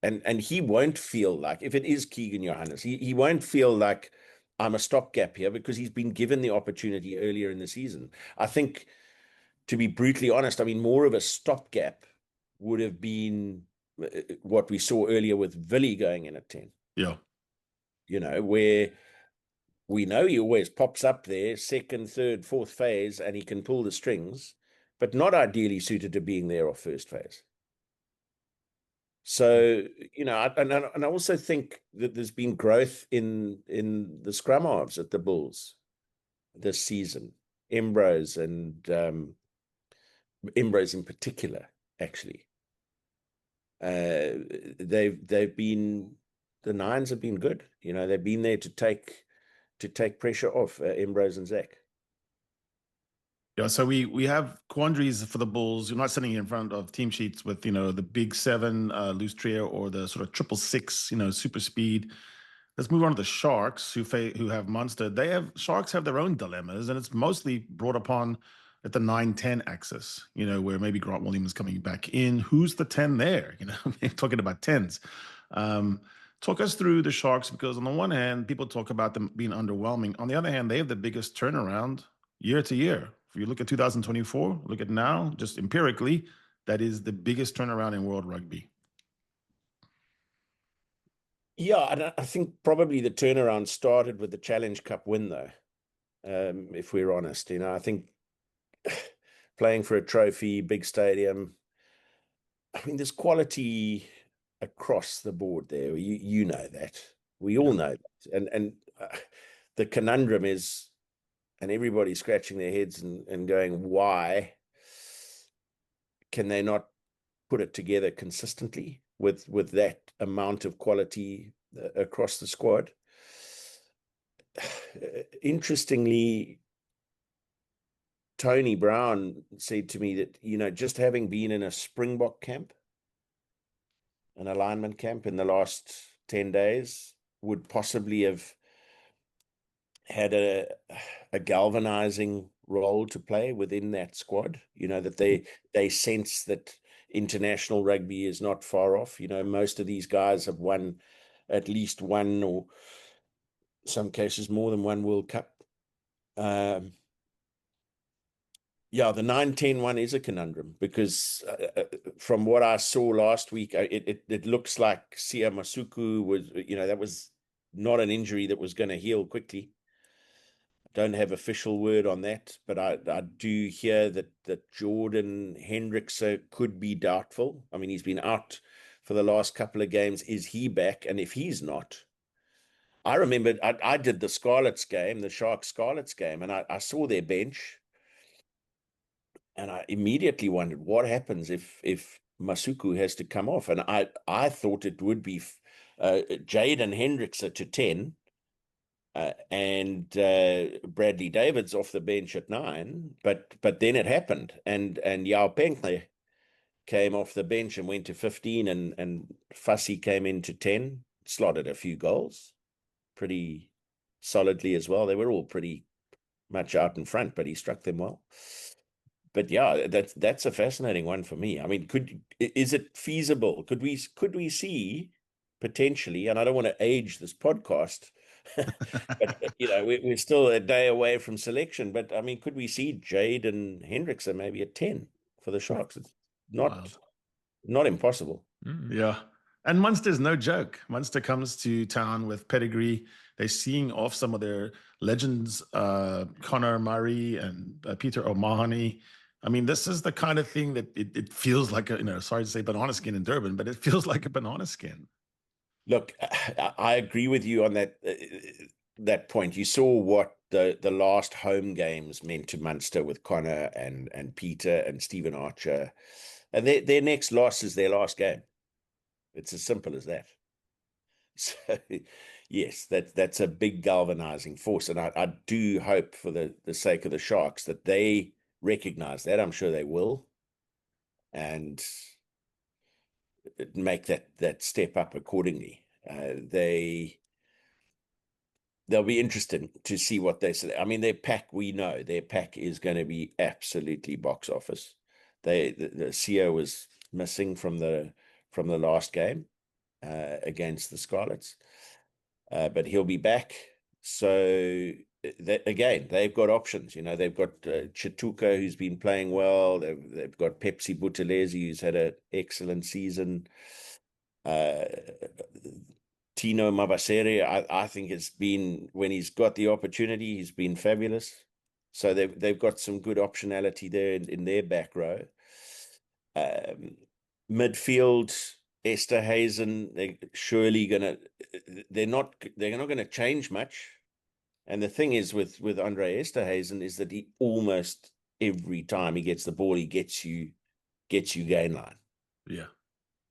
And he won't feel like, if it is Keegan Johannes, he won't feel like I'm a stopgap here, because he's been given the opportunity earlier in the season. I think, to be brutally honest, I mean, more of a stopgap would have been what we saw earlier with Villy going in at 10. Yeah. Where we know he always pops up there, 2nd, 3rd, 4th phase, and he can pull the strings, but not ideally suited to being there off first phase. So, and I also think that there's been growth in the scrum halves at the Bulls this season. Ambrose and Ambrose in particular, actually. They've been, the 9s have been good. They've been there to take pressure off Ambrose and Zach. Yeah, so we have quandaries for the Bulls. You're not sitting here in front of team sheets with, the big 7 loose trio, or the sort of 666, super speed. Let's move on to the Sharks, who have Munster. Sharks have their own dilemmas, and it's mostly brought upon at the 9-10 axis, where maybe Grant Williams is coming back in. Who's the 10 there? Talking about 10s. Talk us through the Sharks, because on the one hand, people talk about them being underwhelming. On the other hand, they have the biggest turnaround year to year. If you look at 2024, look at now, just empirically, that is the biggest turnaround in world rugby. Yeah, and I think probably the turnaround started with the Challenge Cup win, though. If we're honest, I think playing for a trophy, big stadium. I mean, there's quality across the board there. You know that. We all know that. And the conundrum is, and everybody's scratching their heads and going, why can they not put it together consistently with that amount of quality across the squad? Interestingly, Tony Brown said to me that, just having been in a Springbok camp, an alignment camp in the last 10 days, would possibly have had a galvanizing role to play within that squad. That they sense that international rugby is not far off. Most of these guys have won at least one, or some cases more than one, World Cup. Yeah, the 9-10 one is a conundrum because from what I saw last week, it looks like Sia Masuku was, that was not an injury that was going to heal quickly. Don't have official word on that, but I do hear that Jordan Hendricks could be doubtful. I mean, he's been out for the last couple of games. Is he back? And if he's not, I remember I did the Scarlets game, the Sharks Scarlets game, and I saw their bench. And I immediately wondered what happens if Masuku has to come off. And I thought it would be Jaden Hendricks to 10 and Bradley Davids off the bench at 9. But then it happened. And Yao Penkle came off the bench and went to 15. And Fussy came into 10, slotted a few goals pretty solidly as well. They were all pretty much out in front, but he struck them well. But yeah, that's a fascinating one for me. I mean, is it feasible? Could we see potentially, and I don't want to age this podcast, but we're still a day away from selection. But I mean, could we see Jaden Hendricks maybe at 10 for the Sharks? It's not impossible. Yeah. And Munster's no joke. Munster comes to town with pedigree. They're seeing off some of their legends, Connor Murray and Peter O'Mahony. I mean, this is the kind of thing that it feels like, sorry to say banana skin in Durban, but it feels like a banana skin. Look, I agree with you on that point. You saw what the last home games meant to Munster with Connor and Peter and Stephen Archer. And their next loss is their last game. It's as simple as that. So, yes, that's a big galvanizing force. And I do hope for the sake of the Sharks that they recognize that. I'm sure they will. And make that step up accordingly. They'll be interested to see what they say. I mean, their pack, we know their pack is going to be absolutely box office. The CEO was missing from the last game against the Scarlets, but he'll be back. So again, they've got options. They've got Chituka, who's been playing well. They've got Pepsi Buthelezi, who's had an excellent season. Tino Mabasere, I think it's been, when he's got the opportunity, he's been fabulous. So they've got some good optionality there in their back row. Midfield, Esther Hazen, they're not going to change much. And the thing is with Andre Esterhuizen is that he almost every time he gets the ball, he gets you gain line. Yeah.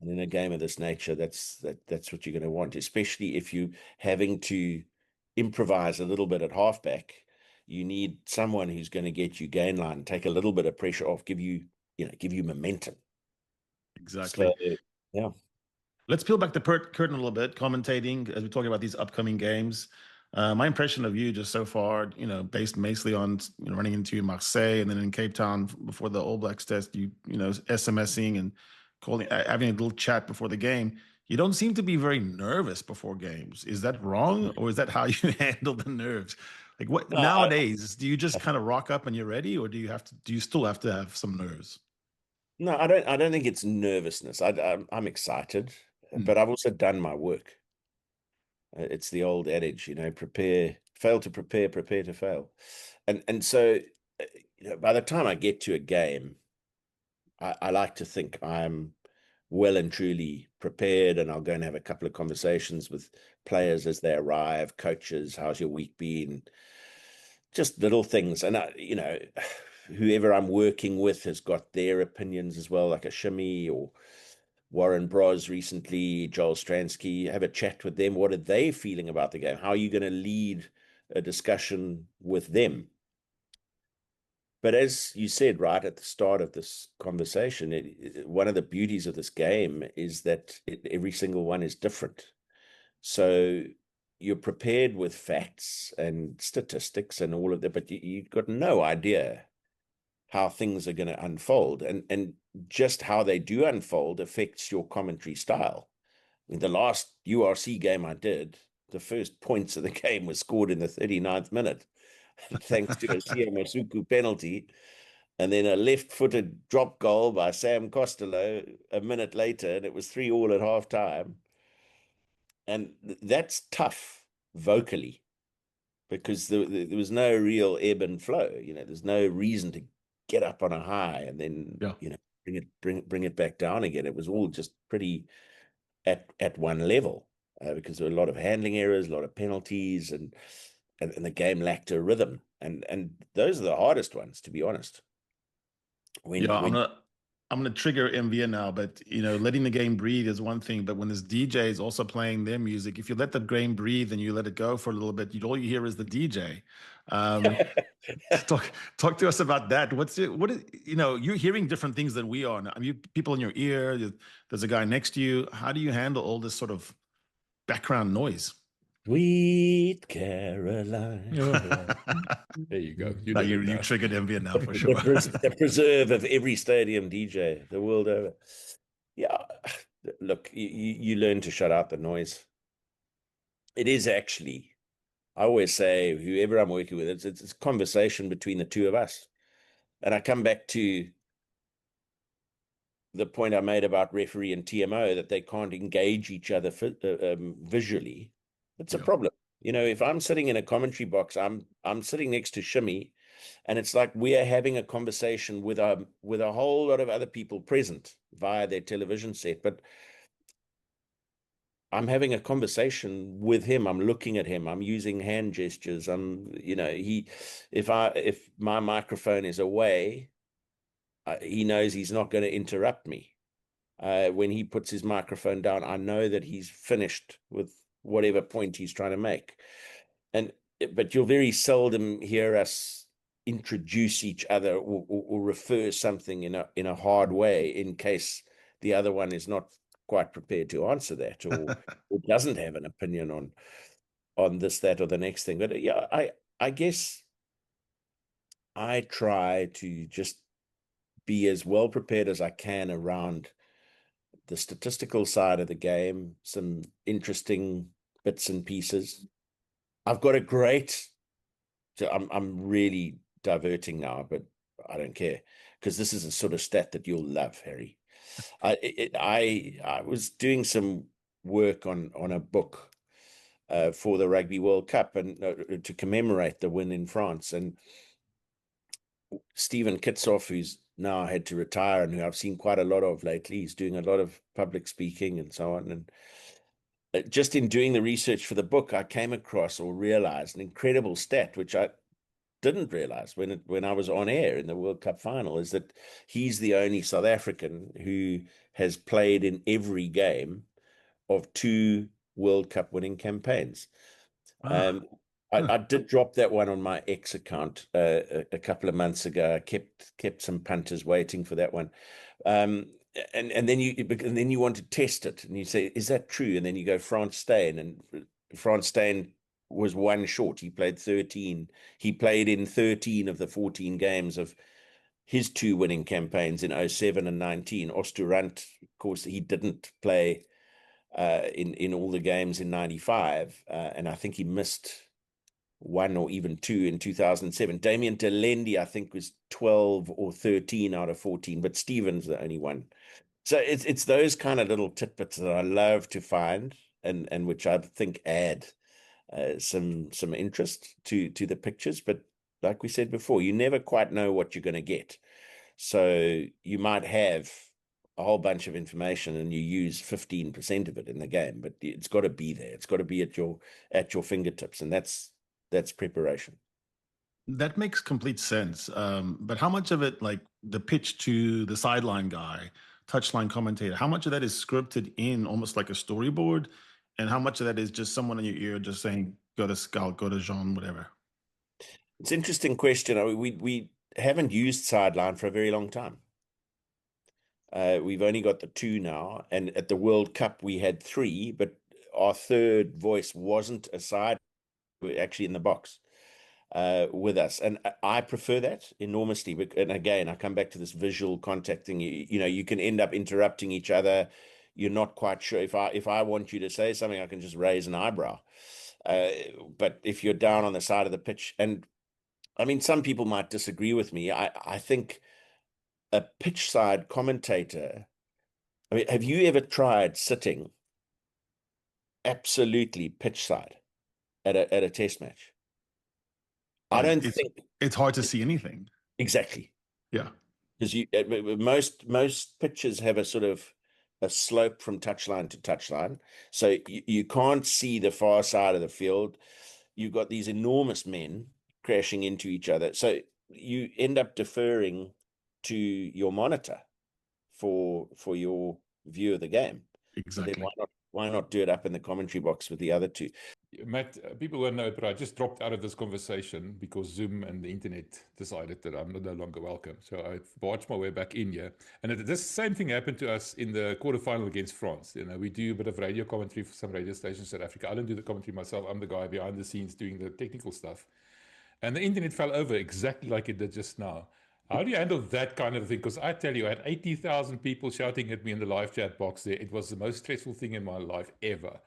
And in a game of this nature, that's what you're going to want, especially if you're having to improvise a little bit at halfback. You need someone who's going to get you gain line, take a little bit of pressure off, give you momentum. Exactly. So, yeah. Let's peel back the curtain a little bit, commentating as we're talking about these upcoming games. My impression of you just so far, based mostly on running into Marseille and then in Cape Town before the All Blacks test, SMSing and calling, having a little chat before the game. You don't seem to be very nervous before games. Is that wrong, or is that how you handle the nerves? Like nowadays, do you just kind of rock up and you're ready, or do you still have to have some nerves? No, I don't think it's nervousness. I'm excited, but I've also done my work. It's the old adage, fail to prepare, prepare to fail. And so, by the time I get to a game, I like to think I'm well and truly prepared, and I'll go and have a couple of conversations with players as they arrive, coaches, how's your week been? Just little things. And, whoever I'm working with has got their opinions as well, like a Shimmy or Warren Bros recently, Joel Stransky, have a chat with them. What are they feeling about the game? How are you going to lead a discussion with them? But as you said right at the start of this conversation, one of the beauties of this game is that every single one is different. So you're prepared with facts and statistics and all of that, but you've got no idea how things are going to unfold. And just how they do unfold affects your commentary style. In the last URC game I did, the first points of the game were scored in the 39th minute, thanks to a Sia Masuku penalty. And then a left-footed drop goal by Sam Costello a minute later, and it was 3-3 at half-time. And that's tough vocally, because there was no real ebb and flow. There's no reason to get up on a high and then bring it back down again. It was all just pretty at one level, because there were a lot of handling errors, a lot of penalties, and the game lacked a rhythm. And those are the hardest ones, to be honest. I'm gonna trigger MVN now, but letting the game breathe is one thing. But when this DJ is also playing their music, if you let the game breathe and you let it go for a little bit, all you hear is the DJ. Talk to us about that. You're hearing different things than we are. I mean, people in your ear. There's a guy next to you. How do you handle all this sort of background noise? Sweet Caroline. There you go. You triggered MVN now for sure. The preserve of every stadium DJ the world over. Yeah, look, you learn to shut out the noise. It is actually, I always say, whoever I'm working with, it's a conversation between the two of us. And I come back to the point I made about referee and TMO, that they can't engage each other visually. It's a problem. If I'm sitting in a commentary box, I'm sitting next to Shimmy, and it's like we are having a conversation with a whole lot of other people present via their television set, but I'm having a conversation with him. I'm looking at him. I'm using hand gestures. If my microphone is away, he knows he's not going to interrupt me. When he puts his microphone down, I know that he's finished with whatever point he's trying to make. But you'll very seldom hear us introduce each other or refer something in a hard way, in case the other one is not quite prepared to answer that, or doesn't have an opinion on this, that, or the next thing. But yeah, I guess I try to just be as well prepared as I can around the statistical side of the game, some interesting bits and pieces. I've got a great, so I'm really diverting now, but I don't care, because this is a sort of stat that you'll love, Harry. I was doing some work on a book for the Rugby World Cup, and to commemorate the win in France. And Stephen Kitsoff, who's now had to retire and who I've seen quite a lot of lately, he's doing a lot of public speaking and so on. And just in doing the research for the book, I came across or realized an incredible stat, which I didn't realize when I was on air in the World Cup final, is that he's the only South African who has played in every game of 2 World Cup winning campaigns. Wow. I did drop that one on my X account a couple of months ago. I kept some punters waiting for that one. And then you want to test it, and you say, is that true? And then you go Frans Steyn, and Frans Steyn was one short. He played 13. He played in 13 of the 14 games of his 2 winning campaigns in 07 and 19. Osturant, of course, he didn't play in all the games in 95. And I think he missed 1 or even 2 in 2007. Damien Delendi, I think, was 12 or 13 out of 14, but Stephen's the only one. So it's those kind of little tidbits that I love to find. and which I think add some interest to the pictures. But like we said before, you never quite know what you're going to get. So you might have a whole bunch of information and you use 15% of it in the game, but it's got to be there. It's got to be at your fingertips, and that's preparation. That makes complete sense. But how much of it, like the pitch to the sideline guy, touchline commentator, how much of that is scripted in almost like a storyboard? And how much of that is just someone in your ear just saying, go to Scout, go to Jean, whatever? It's an interesting question. I mean, we haven't used sideline for a very long time. We've only got the 2 now, and at the World Cup we had 3, but our third voice wasn't a side, actually in the box with us, and I prefer that enormously. And again, I come back to this visual contact thing. You know, you can end up interrupting each other. You're not quite sure. If I want you to say something, I can just raise an eyebrow. But if you're down on the side of the pitch, and I mean, some people might disagree with me. I think a pitch side commentator, I mean, have you ever tried sitting absolutely pitch side at a test match? I don't think it's hard to see anything. Exactly. Yeah. Because most pitches have a sort of a slope from touchline to touchline. So you can't see the far side of the field. You've got these enormous men crashing into each other. So you end up deferring to your monitor for your view of the game. Exactly. So then why not do it up in the commentary box with the other 2? Matt, people won't know it, but I just dropped out of this conversation because Zoom and the internet decided that I'm no longer welcome. So I barged my way back in here. And this same thing happened to us in the quarterfinal against France. You know, we do a bit of radio commentary for some radio stations in South Africa. I don't do the commentary myself. I'm the guy behind the scenes doing the technical stuff. And the internet fell over exactly like it did just now. How do you handle that kind of thing? Because I tell you, I had 80,000 people shouting at me in the live chat box there. It was the most stressful thing in my life ever.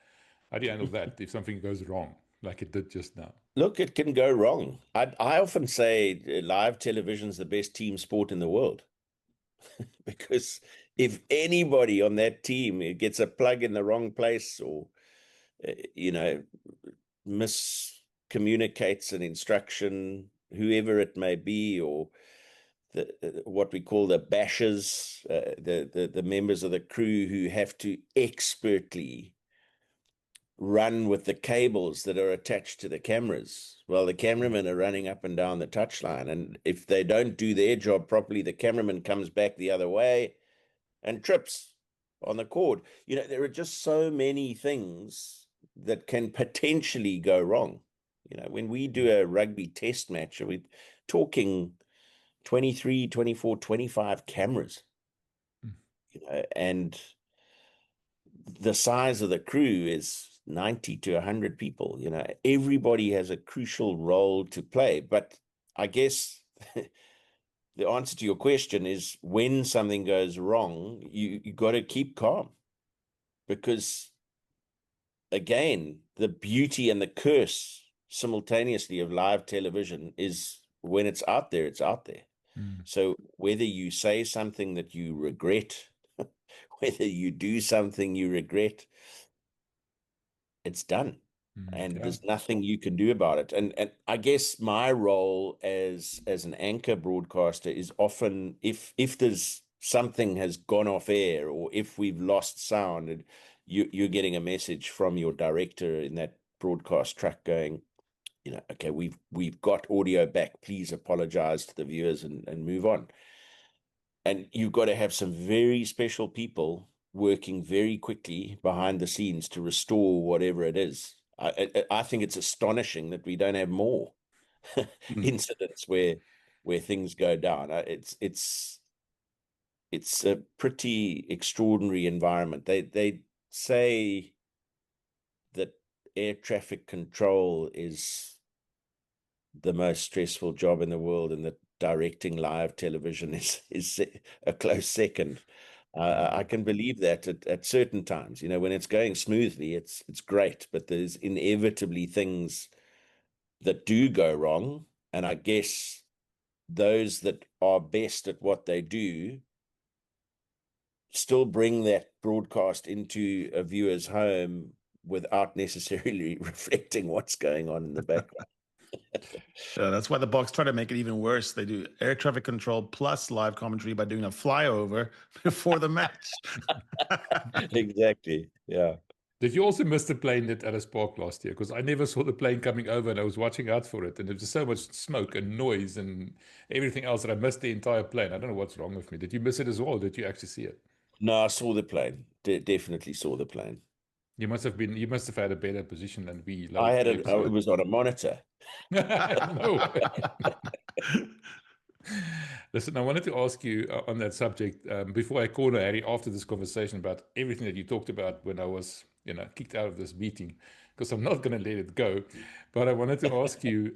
How do you handle that if something goes wrong, like it did just now? Look, it can go wrong. I often say live television is the best team sport in the world. Because if anybody on that team gets a plug in the wrong place or, you know, miscommunicates an instruction, whoever it may be, or what we call the bashers, the members of the crew who have to expertly run with the cables that are attached to the cameras while the cameramen are running up and down the touchline. And if they don't do their job properly, the cameraman comes back the other way and trips on the cord. You know, there are just so many things that can potentially go wrong. You know, when we do a rugby test match, we're talking 23, 24, 25 cameras, you know, and the size of the crew is 90 to 100 people. You know, everybody has a crucial role to play. But I guess the answer to your question is when something goes wrong, you got to keep calm, because again, the beauty and the curse simultaneously of live television is when it's out there, it's out there. So whether you say something that you regret, whether you do something you regret, it's done. And there's nothing you can do about it. And I guess my role as an anchor broadcaster is often, if there's something has gone off air, or if we've lost sound, and you're getting a message from your director in that broadcast truck going, you know, okay, we've got audio back. Please apologize to the viewers and move on. And you've got to have some very special people working very quickly behind the scenes to restore whatever it is. I think it's astonishing that we don't have more incidents where things go down. It's a pretty extraordinary environment. They say that air traffic control is the most stressful job in the world, and that directing live television is a close second. I can believe that at certain times, you know, when it's going smoothly, it's great, but there's inevitably things that do go wrong. And I guess those that are best at what they do still bring that broadcast into a viewer's home without necessarily reflecting what's going on in the background. That's why the Boks try to make it even worse. They do air traffic control plus live commentary by doing a flyover before the match. Exactly. Yeah. Did you also miss the plane at Ellis Park last year? Because I never saw the plane coming over and I was watching out for it. And there was so much smoke and noise and everything else that I missed the entire plane. I don't know what's wrong with me. Did you miss it as well? Did you actually see it? No, I saw the plane. Definitely saw the plane. You must have had a better position than we. It was on a monitor. No. Listen, I wanted to ask you on that subject before I corner Harry after this conversation about everything that you talked about when I was, kicked out of this meeting, because I'm not going to let it go. But I wanted to ask you,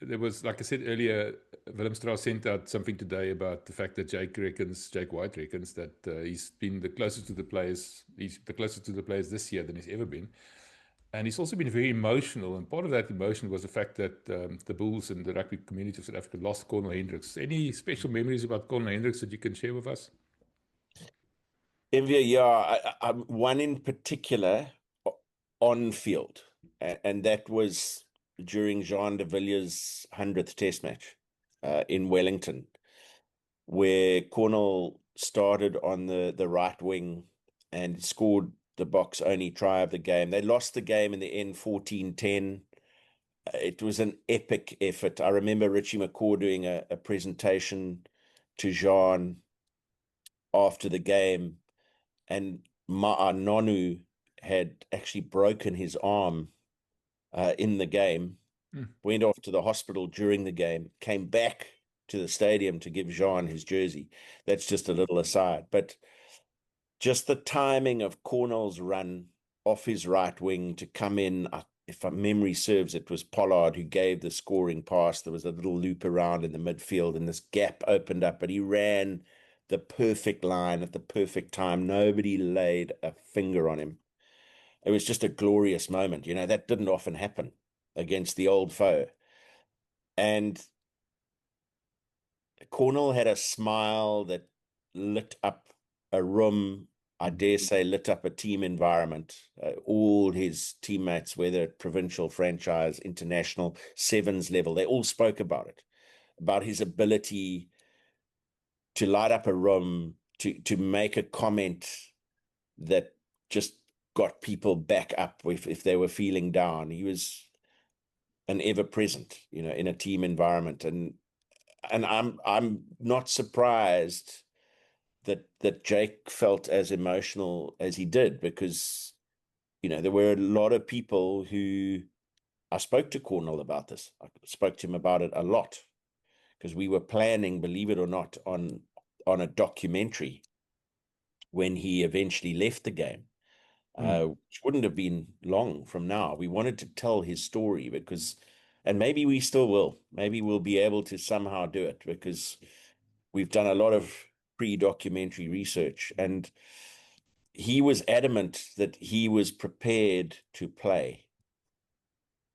there was, like I said earlier, Willem Strauss sent out something today about the fact that Jake White reckons that he's been the closest to the players. He's the closest to the players this year than he's ever been. And he's also been very emotional. And part of that emotion was the fact that the Bulls and the rugby community of South Africa lost Cornal Hendricks. Any special memories about Cornal Hendricks that you can share with us? Envia, yeah. One in particular on field. And that was during Jean de Villiers' 100th Test match in Wellington, where Cornal started on the right wing and scored the Boks' only try of the game. They lost the game in the end 14-10. It was an epic effort. I remember Richie McCaw doing a presentation to Jean after the game, and Ma'a Nonu had actually broken his arm in the game, went off to the hospital during the game, came back to the stadium to give Jean his jersey. That's just a little aside. But just the timing of Cornal's run off his right wing to come in, if my memory serves, it was Pollard who gave the scoring pass. There was a little loop around in the midfield and this gap opened up, but he ran the perfect line at the perfect time. Nobody laid a finger on him. It was just a glorious moment. That didn't often happen against the old foe. And Cornal had a smile that lit up a room, I dare say lit up a team environment. All his teammates, whether at provincial, franchise, international, sevens level, they all spoke about it, about his ability to light up a room, to make a comment that just got people back up if they were feeling down. He was an ever present, in a team environment. And I'm not surprised that Jake felt as emotional as he did, because there were a lot of people who I spoke to Cornal about this. I spoke to him about it a lot, because we were planning, believe it or not, on a documentary when he eventually left the game, which wouldn't have been long from now. We wanted to tell his story and maybe we still will. Maybe we'll be able to somehow do it, because we've done a lot of pre-documentary research, and he was adamant that he was prepared to play,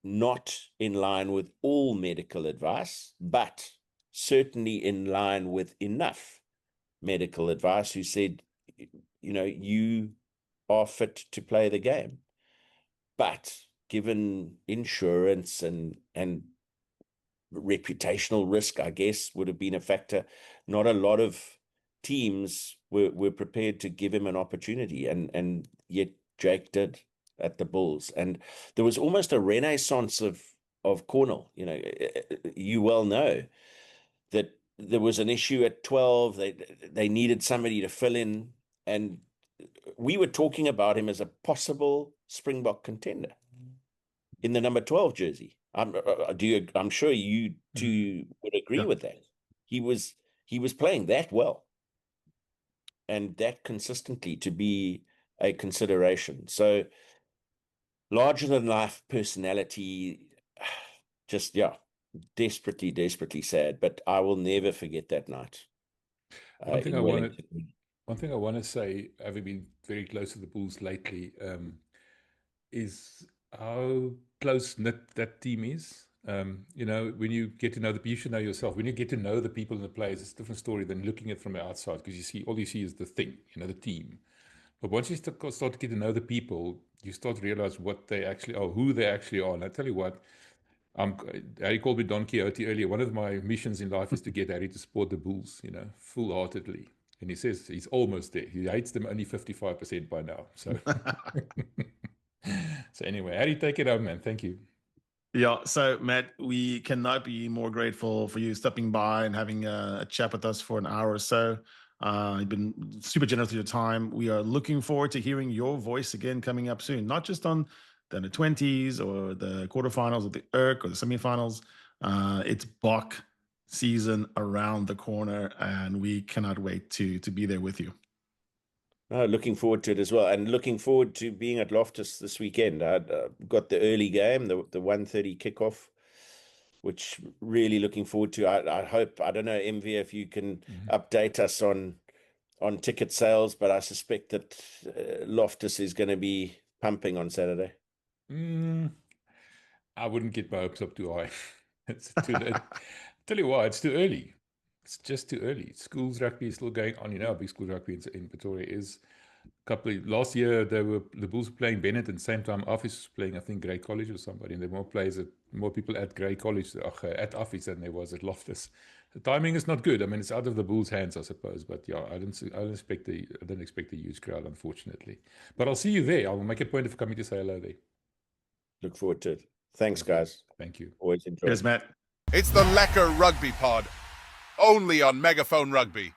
not in line with all medical advice, but certainly in line with enough medical advice, who said, you are fit to play the game. But given insurance and reputational risk, I guess, would have been a factor, not a lot of teams were prepared to give him an opportunity, and yet Jake did at the Bulls. And there was almost a renaissance of Cornal. You well know that there was an issue at 12. They needed somebody to fill in, and we were talking about him as a possible Springbok contender in the number 12 jersey. I'm sure you two would agree with that. He was playing that well, and that consistently to be a consideration. So larger than life personality, just desperately, desperately sad. But I will never forget that night. One thing I want to say, having been very close to the Bulls lately, is how close knit that team is. When you get to know you should know yourself. When you get to know the people and the players, it's a different story than looking at it from the outside, because all you see is the thing, the team. But once you start to get to know the people, you start to realize what they actually are, who they actually are. And I tell you what, Harry called me Don Quixote earlier. One of my missions in life is to get Harry to support the Bulls, full-heartedly. And he says he's almost there. He hates them only 55% by now. So, so anyway, Harry, take it home, man. Thank you. Yeah, so Matt, we cannot be more grateful for you stepping by and having a chat with us for an hour or so. You've been super generous with your time. We are looking forward to hearing your voice again coming up soon, not just on the under-20s or the quarterfinals or the URC or the semifinals. It's Bok season around the corner, and we cannot wait to be there with you. Looking forward to it as well, and looking forward to being at Loftus this weekend. I got the early game, the 1:30 kickoff, which really looking forward to. I hope, I don't know, MV, if you can update us on ticket sales, but I suspect that Loftus is going to be pumping on Saturday. I wouldn't get my hopes up too high. It's too late. Tell you why, it's too early. It's just too early. Schools rugby is still going on. How big school rugby in Pretoria is. Last year, the Bulls were playing Bennett, and same time Office was playing, I think, Grey College or somebody. And there were more people at Grey College, at Office than there was at Loftus. The timing is not good. I mean, it's out of the Bulls' hands, I suppose. But yeah, I don't expect a huge crowd, unfortunately. But I'll see you there. I'll make a point of coming to say hello there. Look forward to it. Thanks, guys. Thank you. Always enjoy. Cheers, Matt. It's the Lekker Rugby Pod, only on Megaphone Rugby.